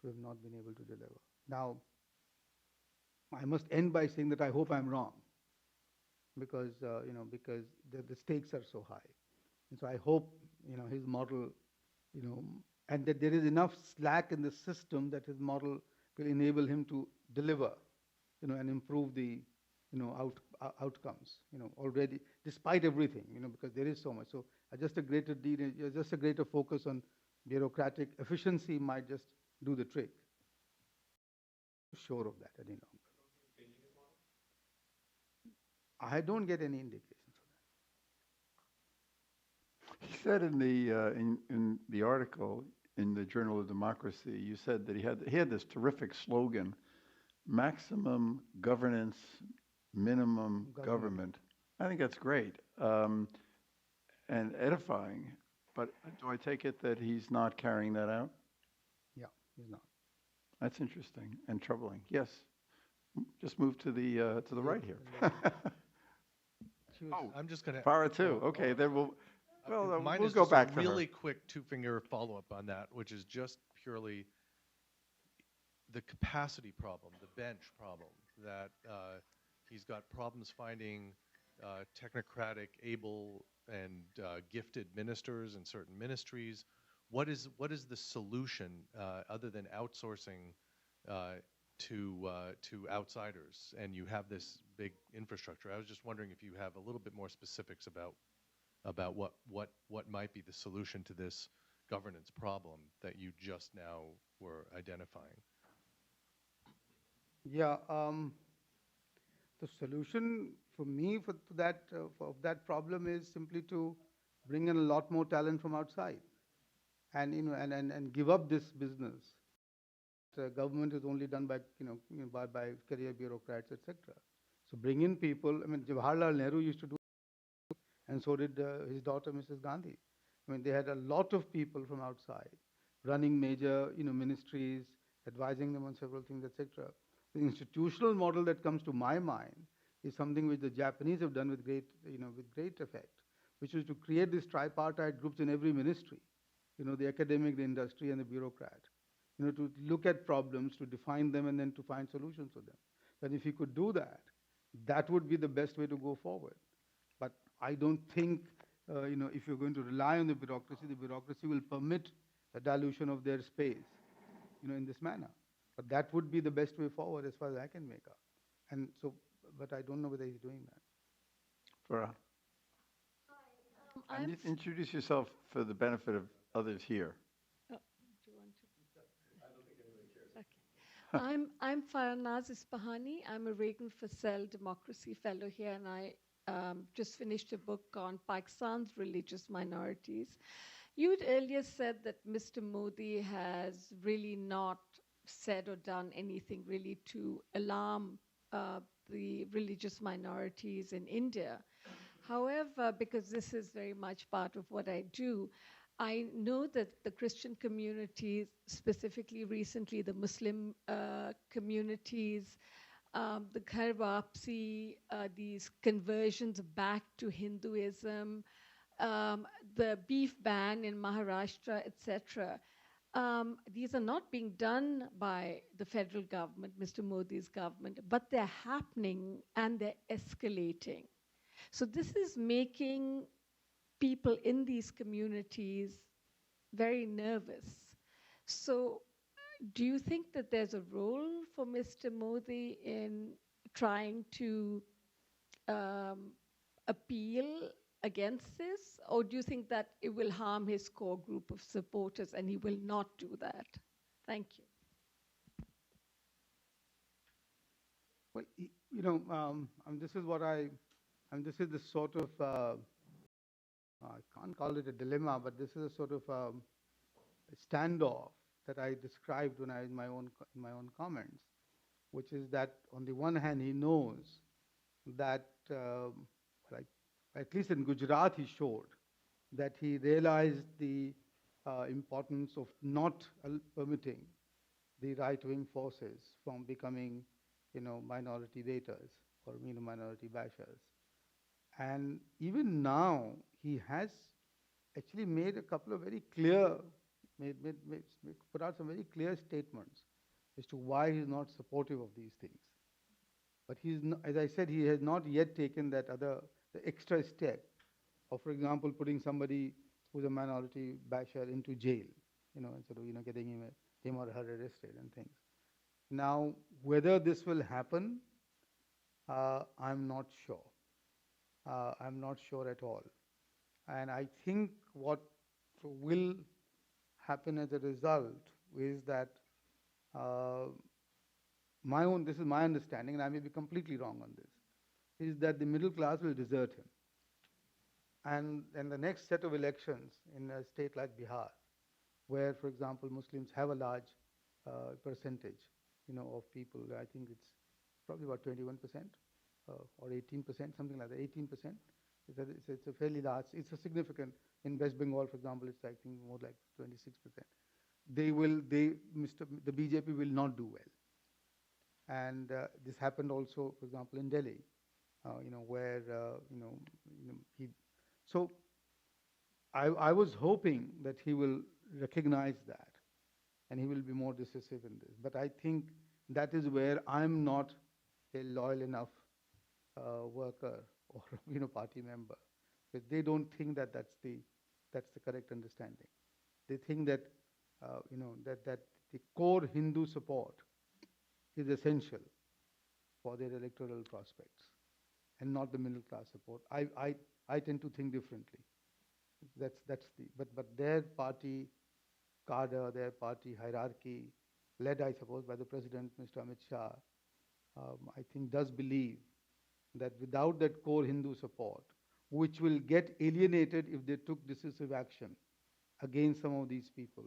to have not been able to deliver. Now, I must end by saying that I hope I'm wrong, because because the stakes are so high, and so I hope his model, and that there is enough slack in the system that his model will enable him to deliver, and improve the outcomes, already, despite everything, because there is so much. So just a greater focus on bureaucratic efficiency might just do the trick. Sure of that any longer. I don't get any indications of that. He said in the article in the Journal of Democracy, you said that he had this terrific slogan: maximum governance, minimum government. I think that's great and edifying. But do I take it that he's not carrying that out? Yeah, he's not. That's interesting and troubling. Yes, just move to the right here. Oh, I'm just going to. Farah too. Okay, then we'll Mine go is back a to really her. quick two-finger follow-up on that, which is just purely the capacity problem, the bench problem, that he's got problems finding technocratic, able, and gifted ministers in certain ministries. What is the solution other than outsourcing to outsiders? And you have this big infrastructure. I was just wondering if you have a little bit more specifics about what might be the solution to this governance problem that you just now were identifying. Yeah, the solution for me for that problem is simply to bring in a lot more talent from outside, and and give up this business. The government is only done by by career bureaucrats, etc. So bring in people. I mean, Jawaharlal Nehru used to do, and so did his daughter, Mrs. Gandhi. I mean, they had a lot of people from outside running major ministries, advising them on several things, etc. The institutional model that comes to my mind is something which the Japanese have done with great effect, which is to create these tripartite groups in every ministry, the academic, the industry, and the bureaucrat, to look at problems, to define them, and then to find solutions for them. And if you could do that, that would be the best way to go forward. But I don't think, if you're going to rely on the bureaucracy will permit a dilution of their space, in this manner. But that would be the best way forward as far as I can make out. And so, but I don't know whether he's doing that. Farah. And introduce yourself for the benefit of others here. Oh, do you want to? I don't think anybody cares. I'm Farnaz Isfahani. I'm a Reagan Fassel Democracy Fellow here, and I just finished a book on Pakistan's religious minorities. You'd earlier said that Mr. Modi has really not said or done anything really to alarm the religious minorities in India. However, because this is very much part of what I do, I know that the Christian communities, specifically recently the Muslim communities, the Ghar Wapsi, these conversions back to Hinduism, the beef ban in Maharashtra, etc. These are not being done by the federal government, Mr. Modi's government, but they're happening and they're escalating. So this is making people in these communities very nervous. So do you think that there's a role for Mr. Modi in trying to appeal against this? Or do you think that it will harm his core group of supporters and he will not do that? Thank you. Well, this is what this is the sort of, I can't call it a dilemma, but this is a sort of a standoff that I described when in my own comments, which is that on the one hand he knows that, at least in Gujarat he showed that he realized the importance of not permitting the right-wing forces from becoming, minority raters or, minority bashers. And even now, he has actually made a couple of very clear, put out some very clear statements as to why he's not supportive of these things. But he's not, as I said, he has not yet taken that the extra step of, for example, putting somebody who's a minority basher into jail, instead of, getting him or her arrested and things. Now, whether this will happen, I'm not sure. I'm not sure at all. And I think what will happen as a result is that this is my understanding, and I may be completely wrong on this, is that the middle class will desert him. And the next set of elections in a state like Bihar, where, for example, Muslims have a large percentage, of people, I think it's probably about 21% or 18%, something like that, 18%. It's a fairly large, it's a significant, in West Bengal, for example, it's I think more like 26%. The BJP will not do well. And this happened also, for example, in Delhi, where, so I was hoping that he will recognize that and he will be more decisive in this. But I think that is where I'm not a loyal enough worker or, party member. Because they don't think that that's the correct understanding. They think that, that the core Hindu support is essential for their electoral prospects and not the middle class support. I tend to think differently. But their party cadre, their party hierarchy, led, I suppose, by the President, Mr. Amit Shah, I think does believe that without that core Hindu support, which will get alienated if they took decisive action against some of these people,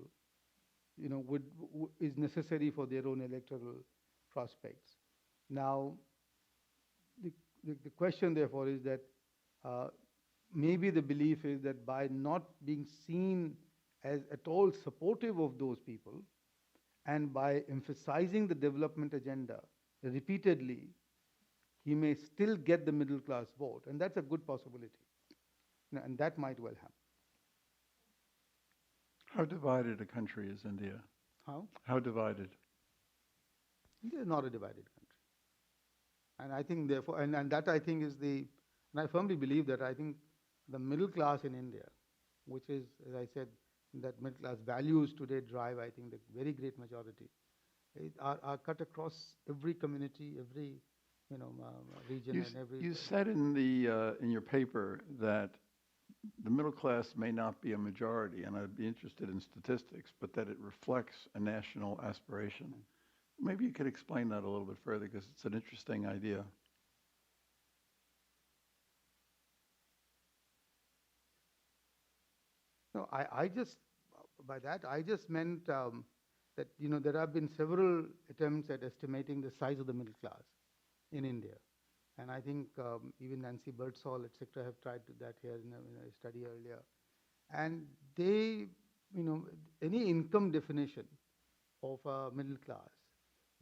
is necessary for their own electoral prospects. Now, the question, therefore, is that maybe the belief is that by not being seen as at all supportive of those people, and by emphasizing the development agenda repeatedly, he may still get the middle class vote, and that's a good possibility. And that might well happen. How divided a country is India? How? How divided? India is not a divided country. And I think, therefore, and that I think is and I firmly believe that I think the middle class in India, which is, as I said, that middle class values today drive, I think, the very great majority, are cut across every community, every, region and every. You said in your paper that the middle class may not be a majority, and I'd be interested in statistics, but that it reflects a national aspiration. Maybe you could explain that a little bit further, because it's an interesting idea. No, by that, I just meant that, there have been several attempts at estimating the size of the middle class in India. And I think even Nancy Birdsall, etc., have tried to that here in a study earlier. And they, any income definition of a middle class,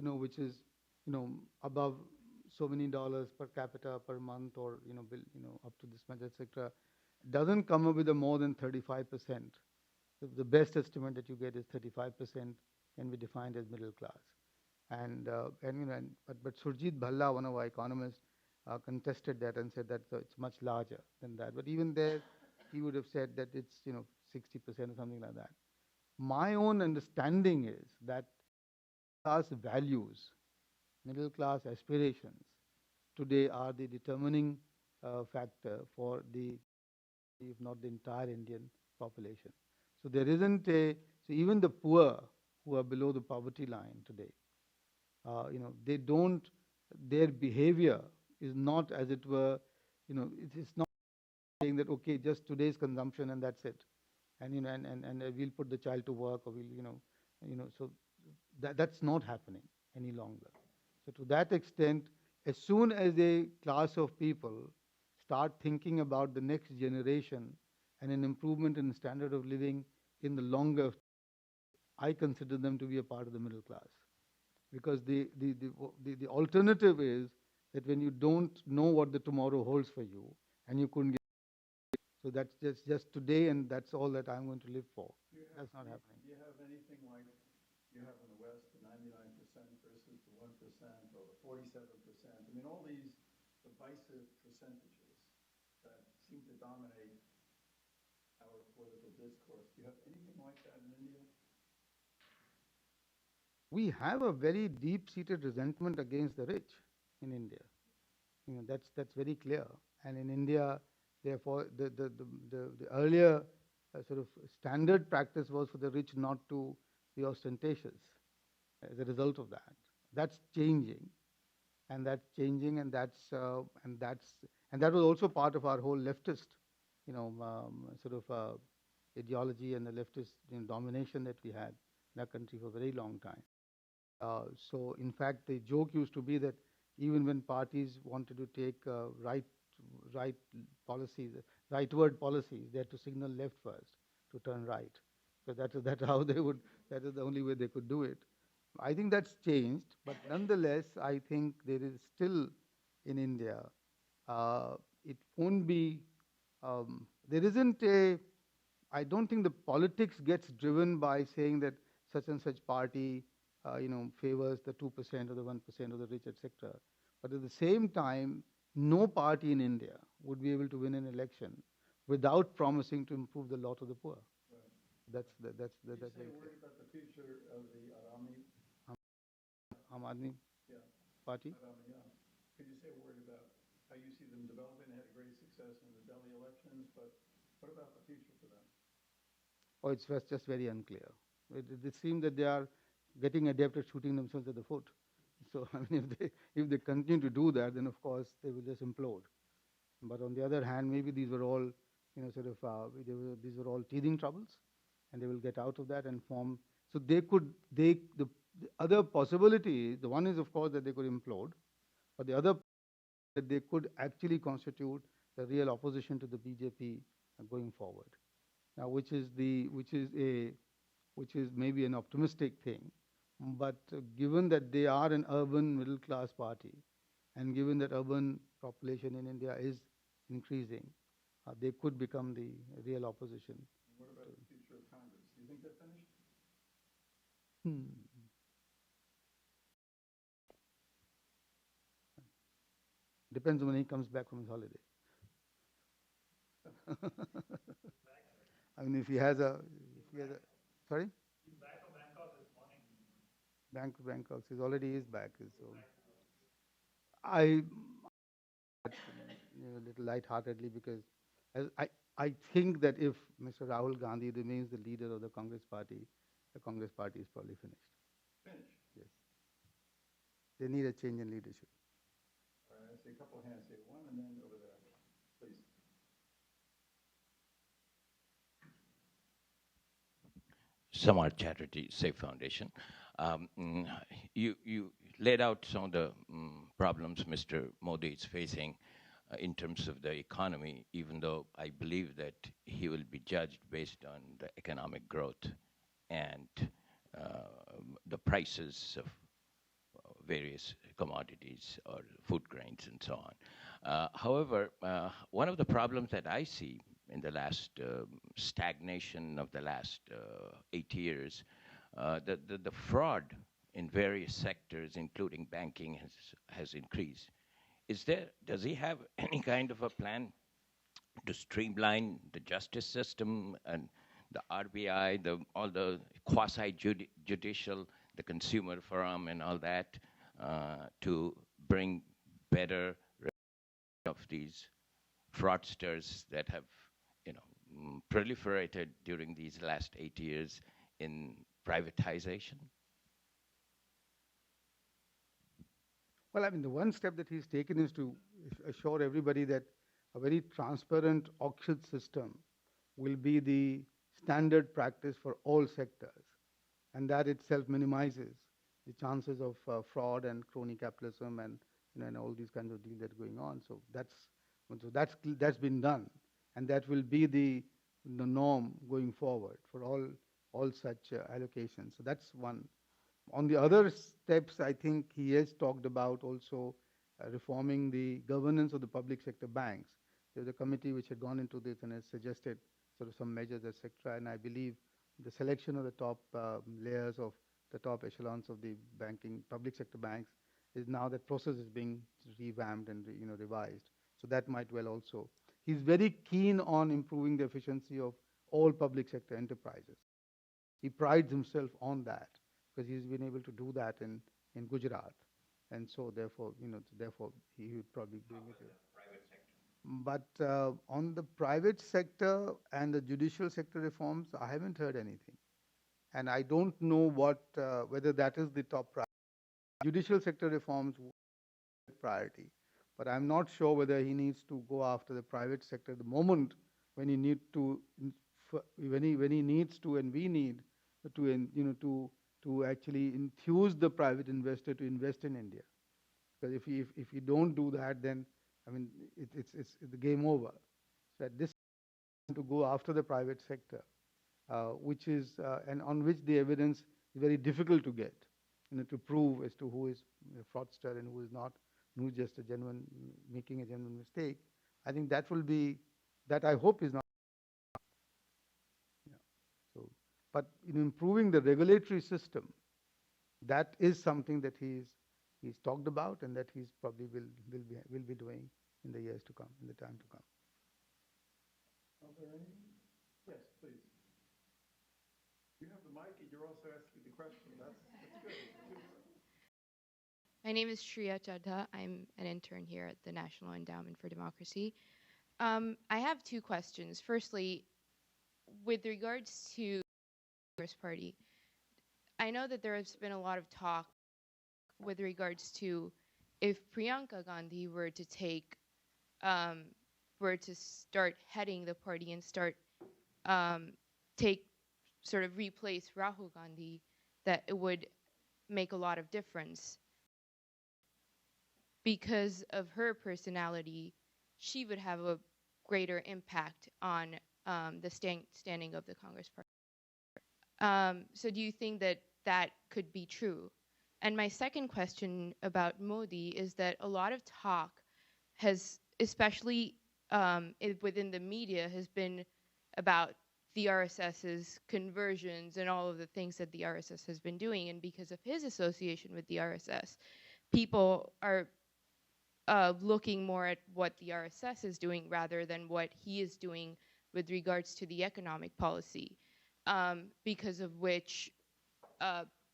which is, above so many dollars per capita per month, or, up to this much, etc., doesn't come up with a more than 35%. The best estimate that you get is 35% can be defined as middle class. But Surjit Bhalla, one of our economists, contested that and said that it's much larger than that. But even there, he would have said that it's 60% or something like that. My own understanding is that class values, middle class aspirations today are the determining factor for if not the entire Indian population. So there isn't so even the poor who are below the poverty line today, their behavior is not, as it were, it is not saying that, okay, just today's consumption and that's it. And, and we'll put the child to work, or we'll, so that's not happening any longer. So to that extent, as soon as a class of people start thinking about the next generation and an improvement in standard of living in the longer, I consider them to be a part of the middle class. Because the alternative is that when you don't know what the tomorrow holds for you and you couldn't get, so that's just today and that's all that I'm going to live for. That's not happening. Do you have anything like you have in the West, the 99% versus the 1% or the 47%? I mean, all these divisive percentages that seem to dominate our political discourse. Do you have anything like that in India? We have a very deep-seated resentment against the rich in India. That's very clear. And in India, therefore, the earlier sort of standard practice was for the rich not to be ostentatious as a result of that. That's changing, and that's changing, and that was also part of our whole leftist, sort of ideology and the leftist domination that we had in our country for a very long time. So, in fact, the joke used to be that even when parties wanted to take right policies, rightward policies, they had to signal left first to turn right. So that's how they would. That is the only way they could do it. I think that's changed, but nonetheless, I think there is still in India. It won't be. There isn't a. I don't think the politics gets driven by saying that such and such party favors the 2% or the 1% of the rich, etc. But at the same time, no party in India would be able to win an election without promising to improve the lot of the poor. Right. That's Can you say a word about the future of the Aam Aadmi yeah, Party. Adami, yeah. Could you say a word about how you see them developing? They had great success in the Delhi elections, but what about the future for them? Oh, it's just very unclear. It seems that they are getting adept at shooting themselves at the foot. So I mean, if they continue to do that, then of course they will just implode. But on the other hand, maybe these were all, these were all teething troubles, and they will get out of that and form. So the other possibility, the one is of course that they could implode, but the other that they could actually constitute the real opposition to the BJP going forward. Now, which is maybe an optimistic thing, but given that they are an urban middle class party, and given that urban population in India is increasing, they could become the real opposition. And what about the future of Congress? Do you think they're finished? Depends when he comes back from his holiday. I mean, if he has a, sorry? He's back from Bangkok this morning. Bangkok, he already is back. So I, a little lightheartedly, because I think that if Mr. Rahul Gandhi remains the leader of the Congress party is probably finished. Finished. Yes. They need a change in leadership. All right, I see a couple of hands here. One and then over there, please. Samar Chatterjee, Safe Foundation. You laid out some of the problems Mr. Modi is facing in terms of the economy, even though I believe that he will be judged based on the economic growth and the prices of various commodities or food grains and so on. However, one of the problems that I see in the last stagnation of the last 8 years, the fraud in various sectors, including banking, has increased. Does he have any kind of a plan to streamline the justice system and the RBI, all the quasi-judicial, the consumer forum and all that, to bring better of these fraudsters that have proliferated during these last 8 years in privatization? Well, I mean, the one step that he's taken is to assure everybody that a very transparent auction system will be the standard practice for all sectors, and that itself minimizes the chances of fraud and crony capitalism and all these kinds of deals that are going on. So that's been done, and that will be the the norm going forward for all such allocations. So that's one. On the other steps, I think he has talked about also reforming the governance of the public sector banks. There's a committee which had gone into this and has suggested sort of some measures, etc. And I believe the selection of the top layers of the top echelons of the banking, public sector banks, is now that process is being revamped and revised. So that might well also. He's very keen on improving the efficiency of all public sector enterprises. He prides himself on that because he's been able to do that in Gujarat. And so therefore, therefore he would probably bring it here. But on the private sector and the judicial sector reforms, I haven't heard anything. And I don't know whether that is the top priority. Judicial sector reforms priority. But I'm not sure whether he needs to go after the private sector at the moment when he need to, when he needs to, and we need to actually enthuse the private investor to invest in India. Because if you don't do that, then I mean it's the game over. So at this time to go after the private sector, which is and on which the evidence is very difficult to get, to prove as to who is a fraudster and who is not, who is just making a genuine mistake. I think that will be, that I hope is not. Yeah. So, but in improving the regulatory system, that is something that he's talked about and that he's probably will be doing in the years to come, in the time to come. Are there any? Yes, please. You have the mic and you're also asking the question. That's good. My name is Shriya Chadha. I'm an intern here at the National Endowment for Democracy. I have two questions. Firstly, with regards to the Congress Party, I know that there has been a lot of talk with regards to if Priyanka Gandhi were to start heading the party and replace Rahul Gandhi, that it would make a lot of difference. Because of her personality, she would have a greater impact on the standing of the Congress Party. So do you think that that could be true? And my second question about Modi is that a lot of talk has, especially within the media, has been about the RSS's conversions and all of the things that the RSS has been doing. And because of his association with the RSS, people are looking more at what the RSS is doing rather than what he is doing with regards to the economic policy, because of which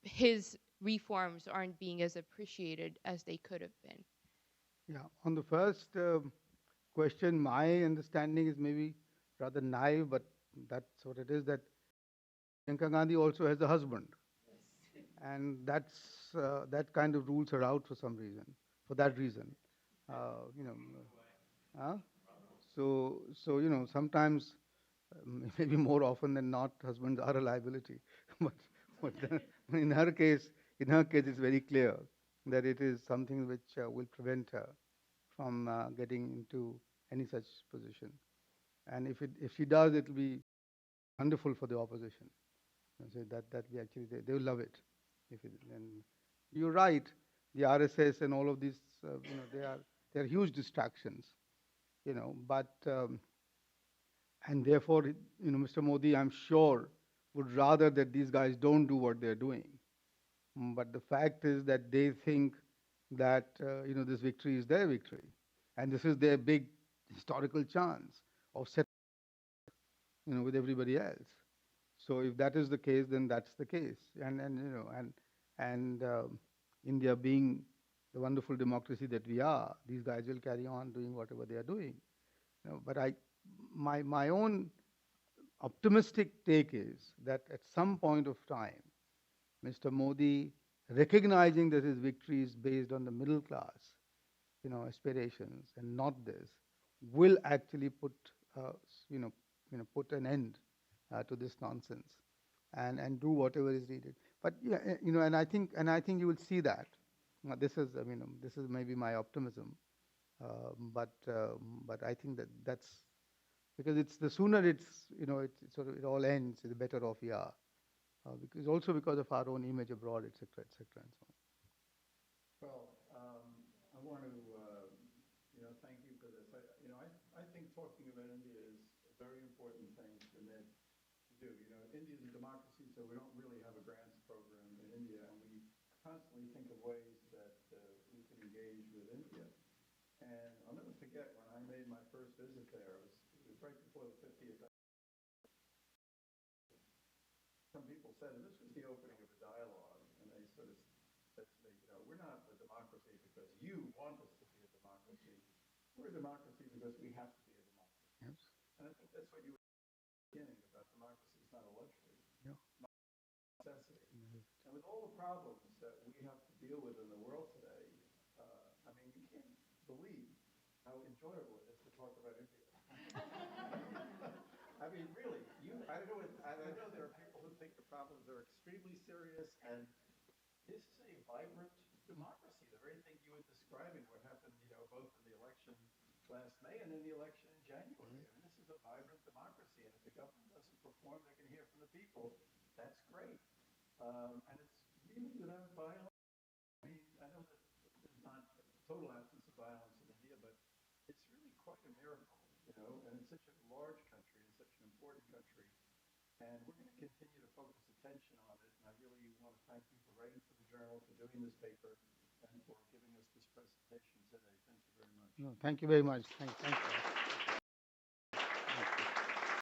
his reforms aren't being as appreciated as they could have been. Yeah, on the first question, my understanding is maybe rather naive, but that's what it is, that Priyanka Gandhi also has a husband. Yes. And that kind of rules her out for some reason, for that reason. So sometimes, maybe more often than not, husbands are a liability. but in her case, it's very clear that it is something which will prevent her from getting into any such position. And if she does, it will be wonderful for the opposition. And so that we actually they will love it. And you're right, the RSS and all of these, they are huge distractions, But and therefore, Mr. Modi, I'm sure, would rather that these guys don't do what they're doing. But the fact is that they think that this victory is their victory, and this is their big historical chance of settling, with everybody else. So if that is the case, then that's the case. And India being the wonderful democracy that we are, these guys will carry on doing whatever they are doing. But my own optimistic take is that at some point of time, Mr. Modi, recognizing that his victory is based on the middle class, aspirations and not this, will actually put an end to this nonsense and do whatever is needed. But yeah, and I think you will see that. This is maybe my optimism, but I think that's because it's the sooner it's, it's sort of, it all ends, the better off we are. Because also because of our own image abroad, et cetera, and so on. Well, I want to, thank you for this. I think talking about India is a very important thing for Ned to do. India is a democracy, so we don't really have a grants program in India, and we constantly think of ways that we can engage with India. And I'll never forget when I made my first visit there. It was right before the 50th. Some people said, and this was the opening of a dialogue, and they sort of said to me, we're not a democracy because you want us to be a democracy. We're a democracy because we have to be a democracy. Yes. And I think that's what you were beginning about. Democracy is not a luxury. Yeah. Necessity. And with all the problems that we have to deal with in the world today, you can't believe how enjoyable it is to talk about India. Really, I know there are people who think the problems are extremely serious, and this is a vibrant democracy. The very thing you were describing, what happened, both in the election last May and in the election in January. This is a vibrant democracy, and if the government doesn't perform, they can hear from the people. That's great. And it's really without violence. I know that there's not a total absence of violence in India, but it's really quite a miracle, and it's such a large country, and such an important country. And we're going to continue to focus attention on it. And I really want to thank you for writing for the journal, for doing this paper, and for giving us this presentation today. Thank you very much. No, thank you very much. Thank you.